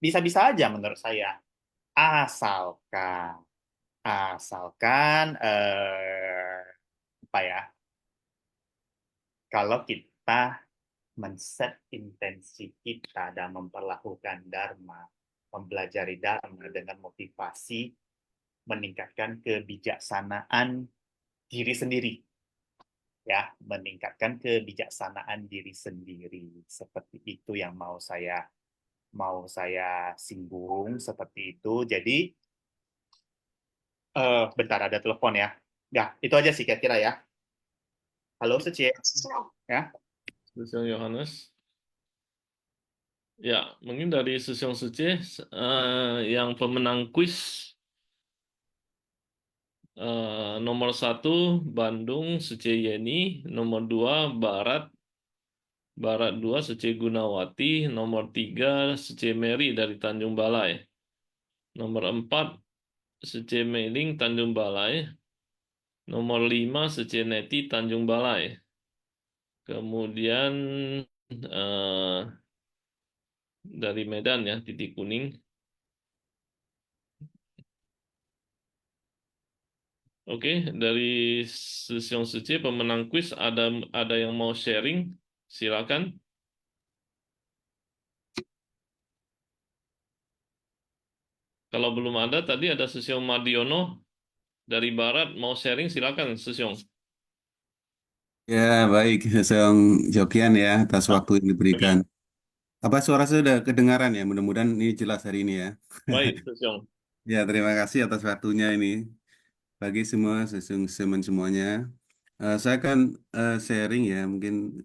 bisa-bisa aja menurut saya. Asalkan asalkan apa ya, kalau kita men-set intensi kita dan memperlakukan dharma, mempelajari dharma dengan motivasi meningkatkan kebijaksanaan diri sendiri, ya, meningkatkan kebijaksanaan diri sendiri. Seperti itu yang mau saya singgung, seperti itu. Jadi bentar, ada telepon ya. Ya, itu aja sih kira-kira ya. Halo, Secie. Ya. Sesiong Yohanes. Ya, mungkin dari Sesiong Sece, yang pemenang kuis nomor 1 Bandung Sece Yeni, nomor 2 Barat 2 Sece Gunawati, nomor 3 Sece Mary dari Tanjung Balai. Nomor 4, Sece Meiling Tanjung Balai. Nomor 5, Sece Neti Tanjung Balai. Kemudian eh, dari Medan ya, titik kuning. Oke, dari Sesiong Sece pemenang kuis ada yang mau sharing? Silakan. Kalau belum ada, tadi ada Sesiong Madiono dari Barat mau sharing, silakan Sesiong. Ya, baik, Seong Jokian ya atas Ah, waktu yang diberikan. Apa suara saya sudah kedengaran ya? Mudah-mudahan ini jelas hari ini ya. baik, Sesiong. Ya, terima kasih atas waktunya ini. Bagi semua, semen semuanya. Saya akan sharing ya, mungkin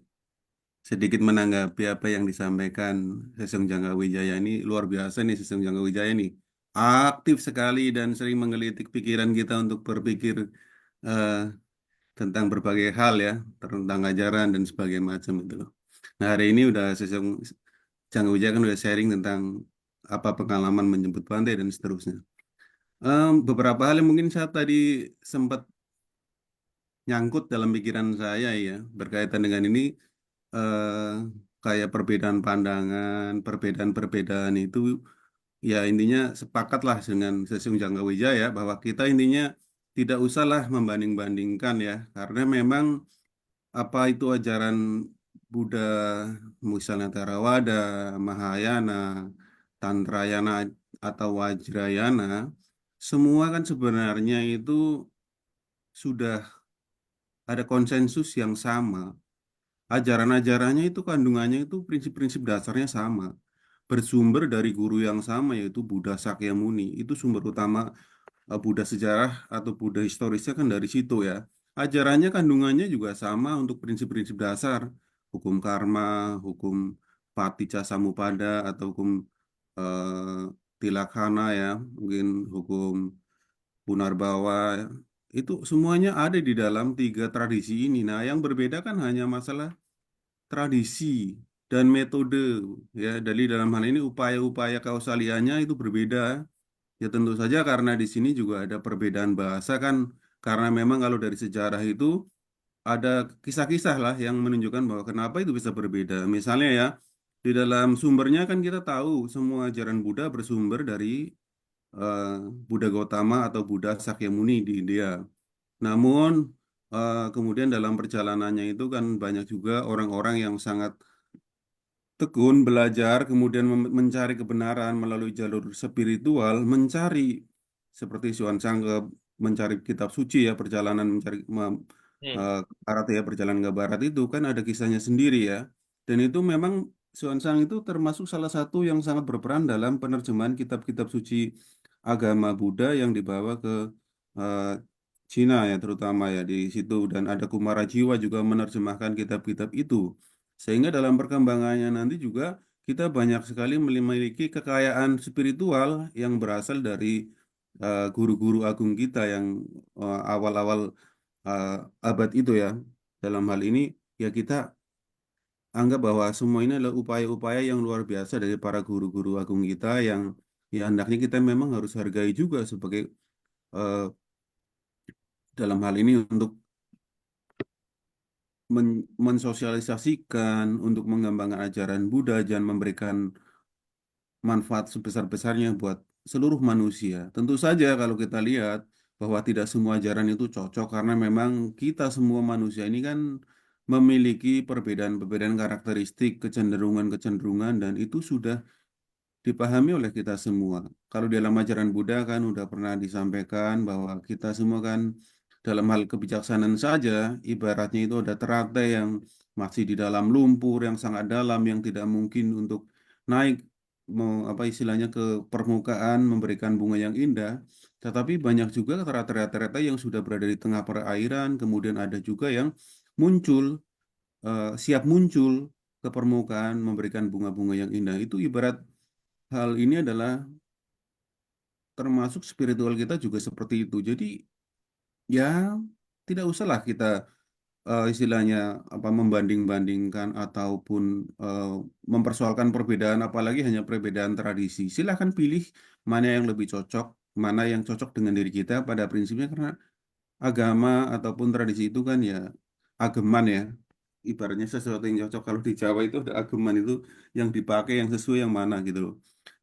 sedikit menanggapi apa yang disampaikan Sesong Jangga Wijaya ini. Luar biasa nih Sesong Jangga Wijaya nih. Aktif sekali dan sering menggelitik pikiran kita untuk berpikir eh, tentang berbagai hal ya, tentang ajaran dan sebagainya macam itu loh. Nah, hari ini udah Sesong Jangga Wijaya kan udah sharing tentang apa pengalaman menjemput pantai dan seterusnya. Beberapa hal yang mungkin saya tadi sempat nyangkut dalam pikiran saya ya berkaitan dengan ini, eh, kayak perbedaan pandangan, perbedaan-perbedaan itu ya intinya sepakatlah dengan Sesung Jangga Wijaya bahwa kita intinya tidak usahlah membanding-bandingkan ya karena memang apa itu ajaran Buddha misalnya Theravada, Mahayana, Tantrayana atau Wajrayana semua kan sebenarnya itu sudah ada konsensus yang sama. Ajaran-ajarannya itu kandungannya itu prinsip-prinsip dasarnya sama. Bersumber dari guru yang sama yaitu Buddha Sakyamuni. Itu sumber utama Buddha sejarah atau Buddha historisnya kan dari situ ya. Ajarannya kandungannya juga sama untuk prinsip-prinsip dasar. Hukum karma, hukum paticca samuppada atau hukum tilaksana ya. Mungkin hukum Punarbawa itu semuanya ada di dalam tiga tradisi ini. Nah, yang berbeda kan hanya masalah tradisi dan metode ya. Dari dalam hal ini upaya-upaya kausaliannya itu berbeda. Ya tentu saja karena di sini juga ada perbedaan bahasa kan. Karena memang kalau dari sejarah itu ada kisah-kisah lah yang menunjukkan bahwa kenapa itu bisa berbeda. Misalnya ya, di dalam sumbernya kan kita tahu semua ajaran Buddha bersumber dari eh, Buddha Gautama atau Buddha Sakyamuni di India. Namun kemudian dalam perjalanannya itu kan banyak juga orang-orang yang sangat tekun belajar, kemudian mencari kebenaran melalui jalur spiritual, mencari seperti Sangga mencari kitab suci ya, perjalanan mencari Hmm. ke barat ya, perjalanan ke barat itu kan ada kisahnya sendiri ya. Dan itu memang Sang itu termasuk salah satu yang sangat berperan dalam penerjemahan kitab-kitab suci agama Buddha yang dibawa ke eh, Cina ya terutama ya di situ, dan ada Kumarajiwa juga menerjemahkan kitab-kitab itu. Sehingga dalam perkembangannya nanti juga kita banyak sekali memiliki kekayaan spiritual yang berasal dari guru-guru agung kita yang awal-awal eh, abad itu ya. Dalam hal ini ya kita anggap bahwa semua ini adalah upaya-upaya yang luar biasa dari para guru-guru agung kita yang ya hendaknya kita memang harus hargai juga sebagai eh, dalam hal ini untuk mensosialisasikan, untuk mengembangkan ajaran Buddha dan memberikan manfaat sebesar-besarnya buat seluruh manusia. Tentu saja kalau kita lihat bahwa tidak semua ajaran itu cocok karena memang kita semua manusia ini kan memiliki perbedaan-perbedaan karakteristik, kecenderungan-kecenderungan dan itu sudah dipahami oleh kita semua. Kalau di dalam ajaran Buddha kan udah pernah disampaikan bahwa kita semua kan dalam hal kebijaksanaan saja, ibaratnya itu ada teratai yang masih di dalam lumpur yang sangat dalam yang tidak mungkin untuk naik apa istilahnya ke permukaan memberikan bunga yang indah. Tetapi banyak juga teratai-teratai yang sudah berada di tengah perairan, kemudian ada juga yang muncul siap muncul ke permukaan memberikan bunga-bunga yang indah. Itu ibarat hal ini adalah termasuk spiritual kita juga seperti itu. Jadi ya tidak usahlah kita istilahnya apa membanding-bandingkan ataupun mempersoalkan perbedaan, apalagi hanya perbedaan tradisi. Silahkan pilih mana yang lebih cocok, mana yang cocok dengan diri kita pada prinsipnya, karena agama ataupun tradisi itu kan ya ageman ya. Ibaratnya sesuatu yang cocok, kalau di Jawa itu ada ageman itu yang dipakai, yang sesuai yang mana gitu loh.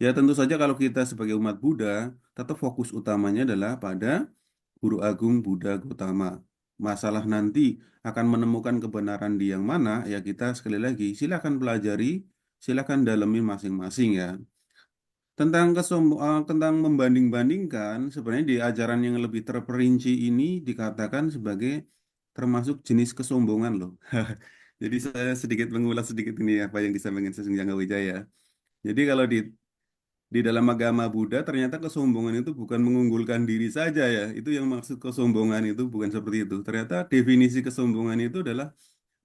Ya tentu saja kalau kita sebagai umat Buddha tetap fokus utamanya adalah pada Guru Agung Buddha Gautama. Masalah nanti akan menemukan kebenaran di yang mana, ya kita sekali lagi silakan pelajari, silakan dalami masing-masing ya. Tentang membanding-bandingkan, sebenarnya di ajaran yang lebih terperinci ini dikatakan sebagai termasuk jenis kesombongan loh. Jadi saya sedikit mengulas sedikit ini apa yang disampaikan Sesung Jangka Wijaya. Jadi kalau di dalam agama Buddha ternyata kesombongan itu bukan mengunggulkan diri saja ya. Itu yang maksud kesombongan itu bukan seperti itu. Ternyata definisi kesombongan itu adalah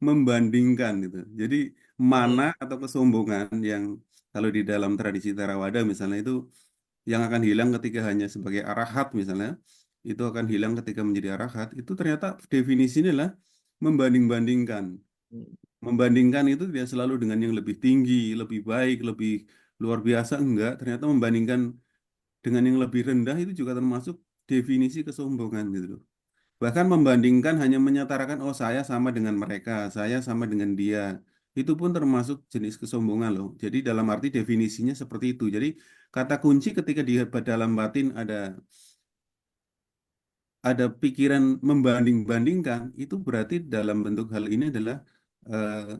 membandingkan gitu. Jadi mana atau kesombongan yang kalau di dalam tradisi Theravada misalnya itu yang akan hilang ketika hanya sebagai arahat misalnya, itu akan hilang ketika menjadi arahat, itu ternyata definisinya adalah membanding-bandingkan. Membandingkan itu tidak selalu dengan yang lebih tinggi, lebih baik, lebih luar biasa, enggak. Ternyata membandingkan dengan yang lebih rendah itu juga termasuk definisi kesombongan gitu loh. Bahkan membandingkan hanya menyatakan, oh saya sama dengan mereka, saya sama dengan dia. Itu pun termasuk jenis kesombongan loh. Jadi dalam arti definisinya seperti itu. Jadi kata kunci ketika di dalam batin ada pikiran membanding-bandingkan, itu berarti dalam bentuk hal ini adalah eh,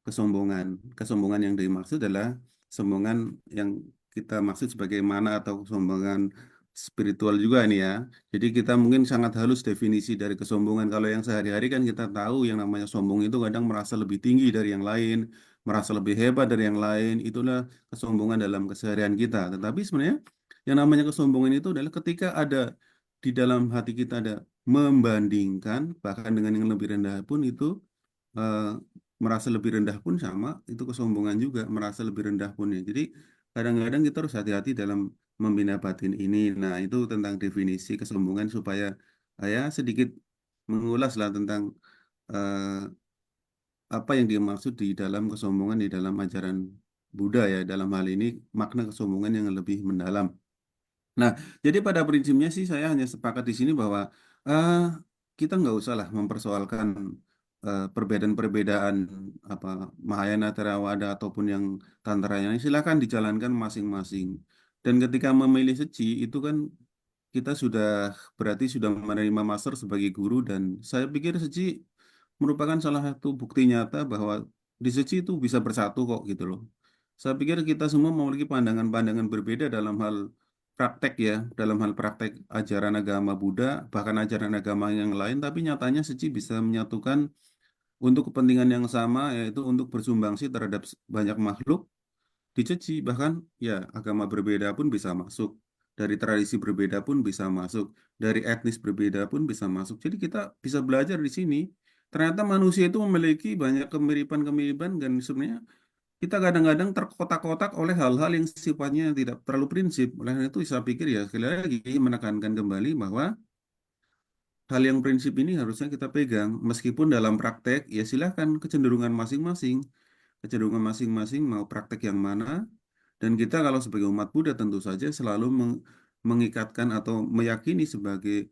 kesombongan. Kesombongan yang dimaksud adalah sombongan yang kita maksud sebagai mana atau kesombongan spiritual juga ini ya. Jadi kita mungkin sangat halus definisi dari kesombongan. Kalau yang sehari-hari kan kita tahu yang namanya sombong itu kadang merasa lebih tinggi dari yang lain, merasa lebih hebat dari yang lain. Itulah kesombongan dalam keseharian kita. Tetapi sebenarnya yang namanya kesombongan itu adalah ketika ada di dalam hati kita ada membandingkan bahkan dengan yang lebih rendah pun itu eh, merasa lebih rendah pun sama, itu kesombongan juga, merasa lebih rendah pun ya. Jadi kadang-kadang kita harus hati-hati dalam membina batin ini. Nah, itu tentang definisi kesombongan supaya saya sedikit mengulas lah tentang eh, apa yang dimaksud di dalam kesombongan di dalam ajaran Buddha ya, dalam hal ini makna kesombongan yang lebih mendalam. Nah, jadi pada prinsipnya sih saya hanya sepakat di sini bahwa eh, kita nggak usah lah mempersoalkan perbedaan-perbedaan apa Mahayana, Theravada ataupun yang Tantra yang silakan dijalankan masing-masing. Dan ketika memilih seci itu kan kita sudah berarti sudah menerima master sebagai guru dan saya pikir seci merupakan salah satu bukti nyata bahwa di seci itu bisa bersatu kok gitu loh. Saya pikir kita semua memiliki pandangan-pandangan berbeda dalam hal praktek ya, dalam hal praktek ajaran agama Buddha, bahkan ajaran agama yang lain, tapi nyatanya seci bisa menyatukan untuk kepentingan yang sama, yaitu untuk bersumbangsi terhadap banyak makhluk di seci. Bahkan ya agama berbeda pun bisa masuk, dari tradisi berbeda pun bisa masuk, dari etnis berbeda pun bisa masuk. Jadi kita bisa belajar di sini. Ternyata manusia itu memiliki banyak kemiripan-kemiripan dan sebenarnya kita kadang-kadang terkotak-kotak oleh hal-hal yang sifatnya tidak terlalu prinsip. Oleh karena itu saya pikir ya sekali lagi menekankan kembali bahwa hal yang prinsip ini harusnya kita pegang. Meskipun dalam praktek ya silahkan kecenderungan masing-masing. Kecenderungan masing-masing mau praktek yang mana. Dan kita kalau sebagai umat Buddha tentu saja selalu mengikatkan atau meyakini sebagai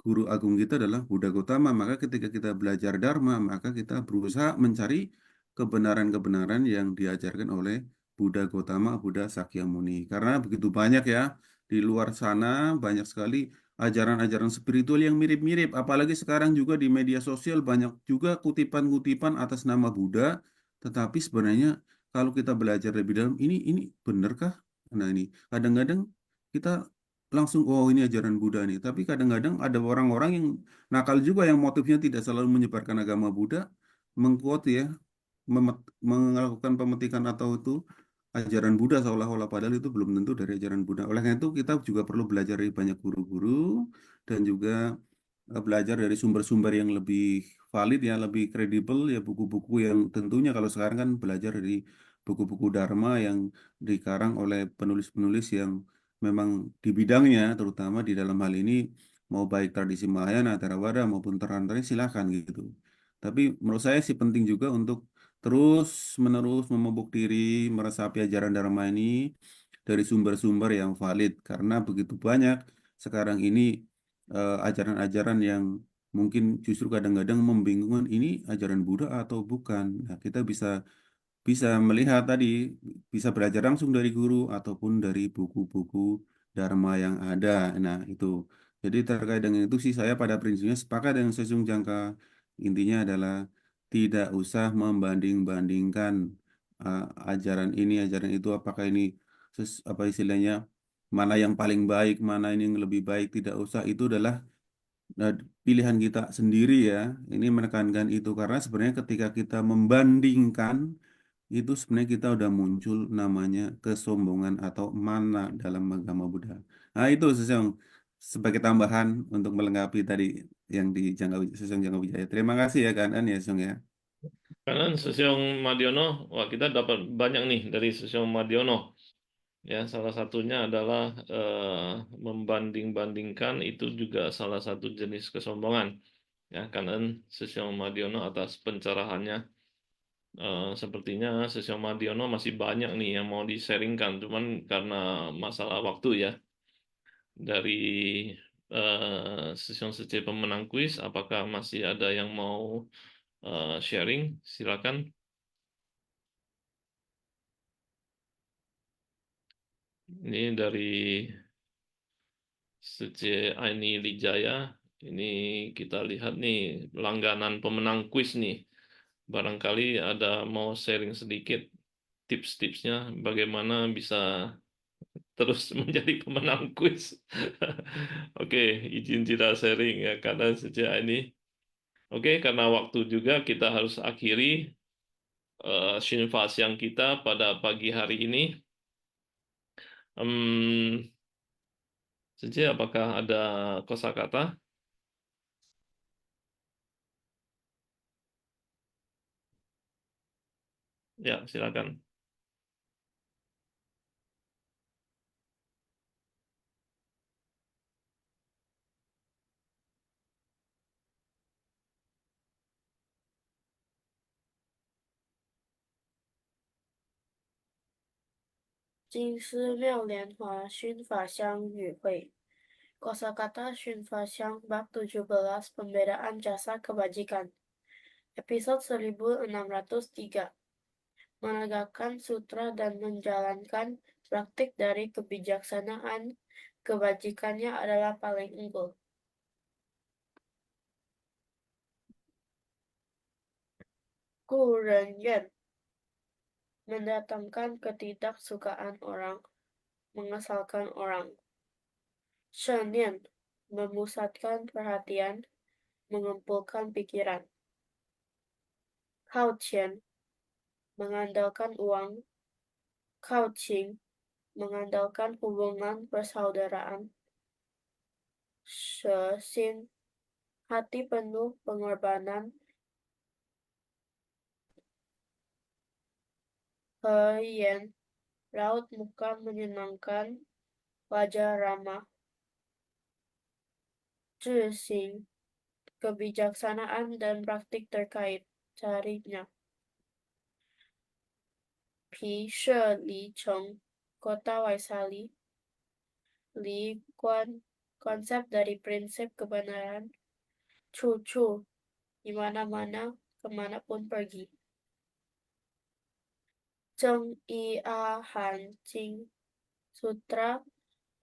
guru agung kita adalah Buddha Gautama. Maka ketika kita belajar Dharma, maka kita berusaha mencari kebenaran-kebenaran yang diajarkan oleh Buddha Gautama, Buddha Sakyamuni. Karena begitu banyak ya, di luar sana banyak sekali ajaran-ajaran spiritual yang mirip-mirip. Apalagi sekarang juga di media sosial banyak juga kutipan-kutipan atas nama Buddha. Tetapi sebenarnya kalau kita belajar lebih dalam, ini benarkah? Nah ini kadang-kadang kita langsung oh ini ajaran Buddha nih. Tapi kadang-kadang ada orang-orang yang nakal juga yang motifnya tidak selalu menyebarkan agama Buddha, mengquote ya, melakukan pemetikan atau itu ajaran Buddha seolah-olah padahal itu belum tentu dari ajaran Buddha. Oleh karena itu kita juga perlu belajar dari banyak guru-guru dan juga belajar dari sumber-sumber yang lebih valid ya, lebih kredibel ya buku-buku yang tentunya kalau sekarang kan belajar dari buku-buku Dharma yang dikarang oleh penulis-penulis yang memang di bidangnya terutama di dalam hal ini mau baik tradisi Mahayana, Theravada maupun Theravada silakan gitu. Tapi menurut saya sih penting juga untuk terus menerus memupuk diri, meresapi ajaran Dharma ini dari sumber-sumber yang valid karena begitu banyak sekarang ini ajaran-ajaran yang mungkin justru kadang-kadang membingungkan ini ajaran Buddha atau bukan. Nah, kita bisa bisa melihat tadi, bisa belajar langsung dari guru ataupun dari buku-buku Dharma yang ada. Nah, itu. Jadi terkait dengan itu sih saya pada prinsipnya sepakat dengan Sesung Jangka. Intinya adalah tidak usah membanding-bandingkan uh, ajaran ini, ajaran itu, apakah ini apa istilahnya, mana yang paling baik, mana ini yang lebih baik, tidak usah. Itu adalah Nah, pilihan kita sendiri ya. Ini menekankan itu karena sebenarnya ketika kita membandingkan itu sebenarnya kita udah muncul namanya kesombongan atau mana dalam agama Buddha. Nah, itu Sesong sebagai tambahan untuk melengkapi tadi yang di Sesong Jangka Wijaya. Terima kasih ya Kak An ya Sesong ya. Karena Sesiong Madiono, wah kita dapat banyak nih dari Sesiong Madiono. Ya, salah satunya adalah membanding-bandingkan itu juga salah satu jenis kesombongan. Ya, karena Sesiong Madiono atas pencerahannya. Sepertinya Sesiong Madiono masih banyak nih yang mau di-sharingkan, cuman karena masalah waktu ya. Dari Sesiong Sece pemenang kuis, apakah masih ada yang mau sharing? Silakan. Ini dari Sece Aini Lijaya. Ini kita lihat nih langganan pemenang kuis nih. Barangkali ada mau sharing sedikit tips-tipsnya bagaimana bisa terus menjadi pemenang kuis. Oke, izin tidak sharing ya karena sejak ini. Oke, karena waktu juga kita harus akhiri Shinfa siang kita pada pagi hari ini. Sejak apakah ada kosakata? Ya, silakan. 金丝妙莲华熏法香与会 Kosakata Shunfa Syang Bab 17 Pembedaan Jasa Kebajikan Episode 1603 Menegakkan sutra dan menjalankan praktik dari kebijaksanaan kebajikannya adalah paling unggul. Ku Ren Yuan mendatangkan ketidaksukaan orang, mengesalkan orang. Shen memusatkan perhatian, mengumpulkan pikiran. Kao Qian mengandalkan uang. Kao Qing mengandalkan hubungan persaudaraan. She hati penuh pengorbanan. He Yan raut muka menyenangkan, wajah ramah. Zhi Xing kebijaksanaan dan praktik terkait carinya. Pi She Li Cheng kota Waisali. Li Guan konsep dari prinsip kebenaran. Chu Chu di mana-mana, kemanapun pergi. Zheng Yi A Han Jing Sutra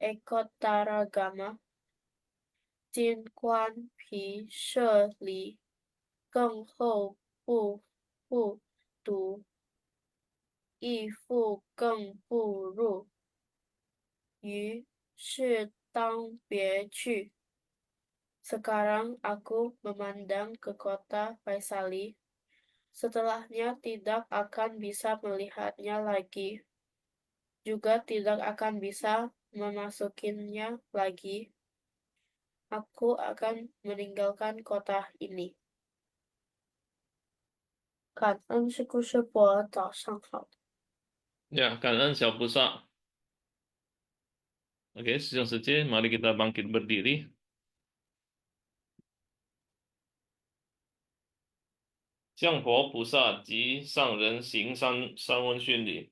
Ekotaragama. Jin Guan Pi She Li Geng Hou Bu Fu Du Yi Fu Geng Bu Ru Yu Shi Dang Bie Qu. Sekarang aku memandang ke kota Waisali. Setelahnya tidak akan bisa melihatnya lagi. Juga tidak akan bisa memasukinya lagi. Aku akan meninggalkan kota ini. 感恩是故事播，早上好。 Ya, kanan Xiao Pusa. Oke, Sesiong Sece, mari kita bangkit berdiri. 向佛菩萨及上人行三问讯礼。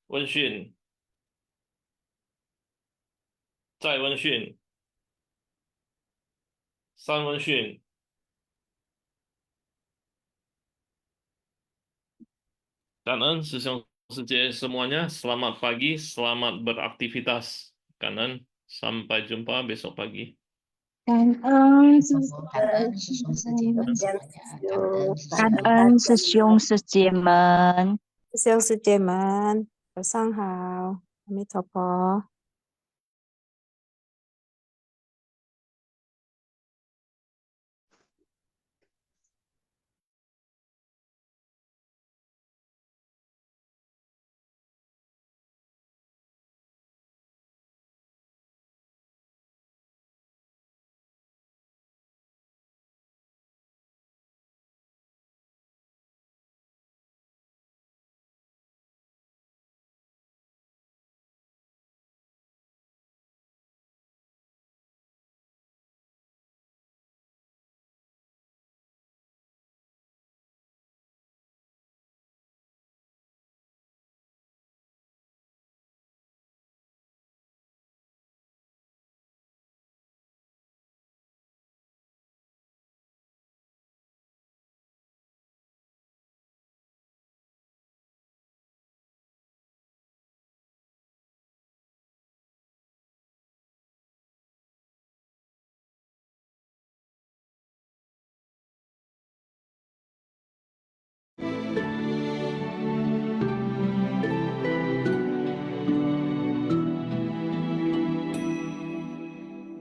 问讯，再问讯，三问讯。Kanan, sesung sejauh semuanya, selamat pagi, selamat beraktivitas. Kanan, sampai jumpa besok pagi. 感恩师感恩师兄师姐们，感恩师兄师姐们，师兄师姐们，早上好，阿弥陀佛。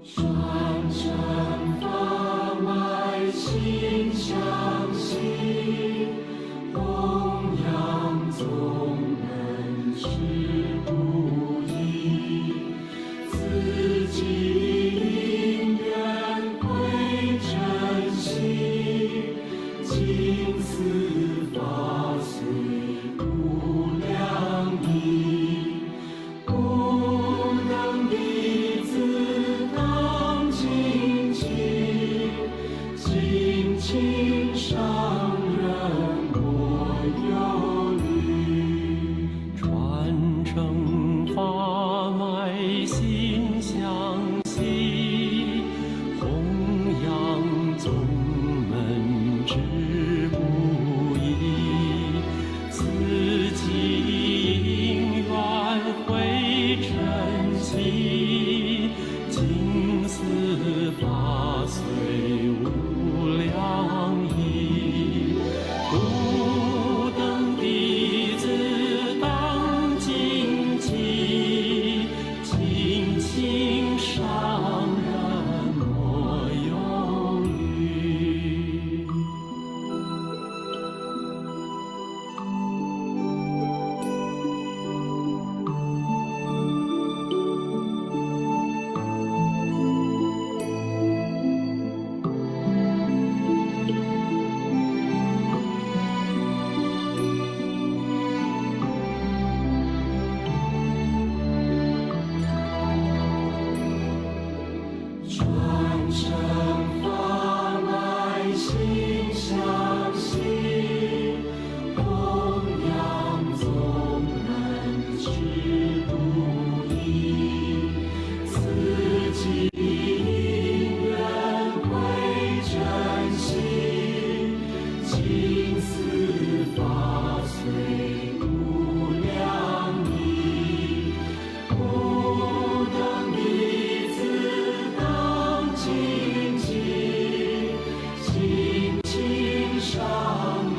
传承法脉心相系，弘扬宗门志不移，此际因缘会晨曦，静思法随无量意，不等弟子当谨记，敬请上人莫忧虑。传承法脉心相系，弘扬宗门志不移，此际因缘会珍惜，静思法随无量意，不等弟子当谨记，敬请上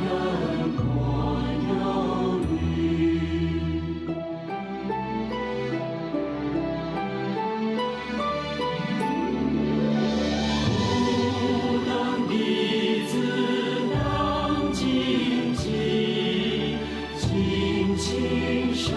人莫忧虑。不等弟子当谨记，敬请上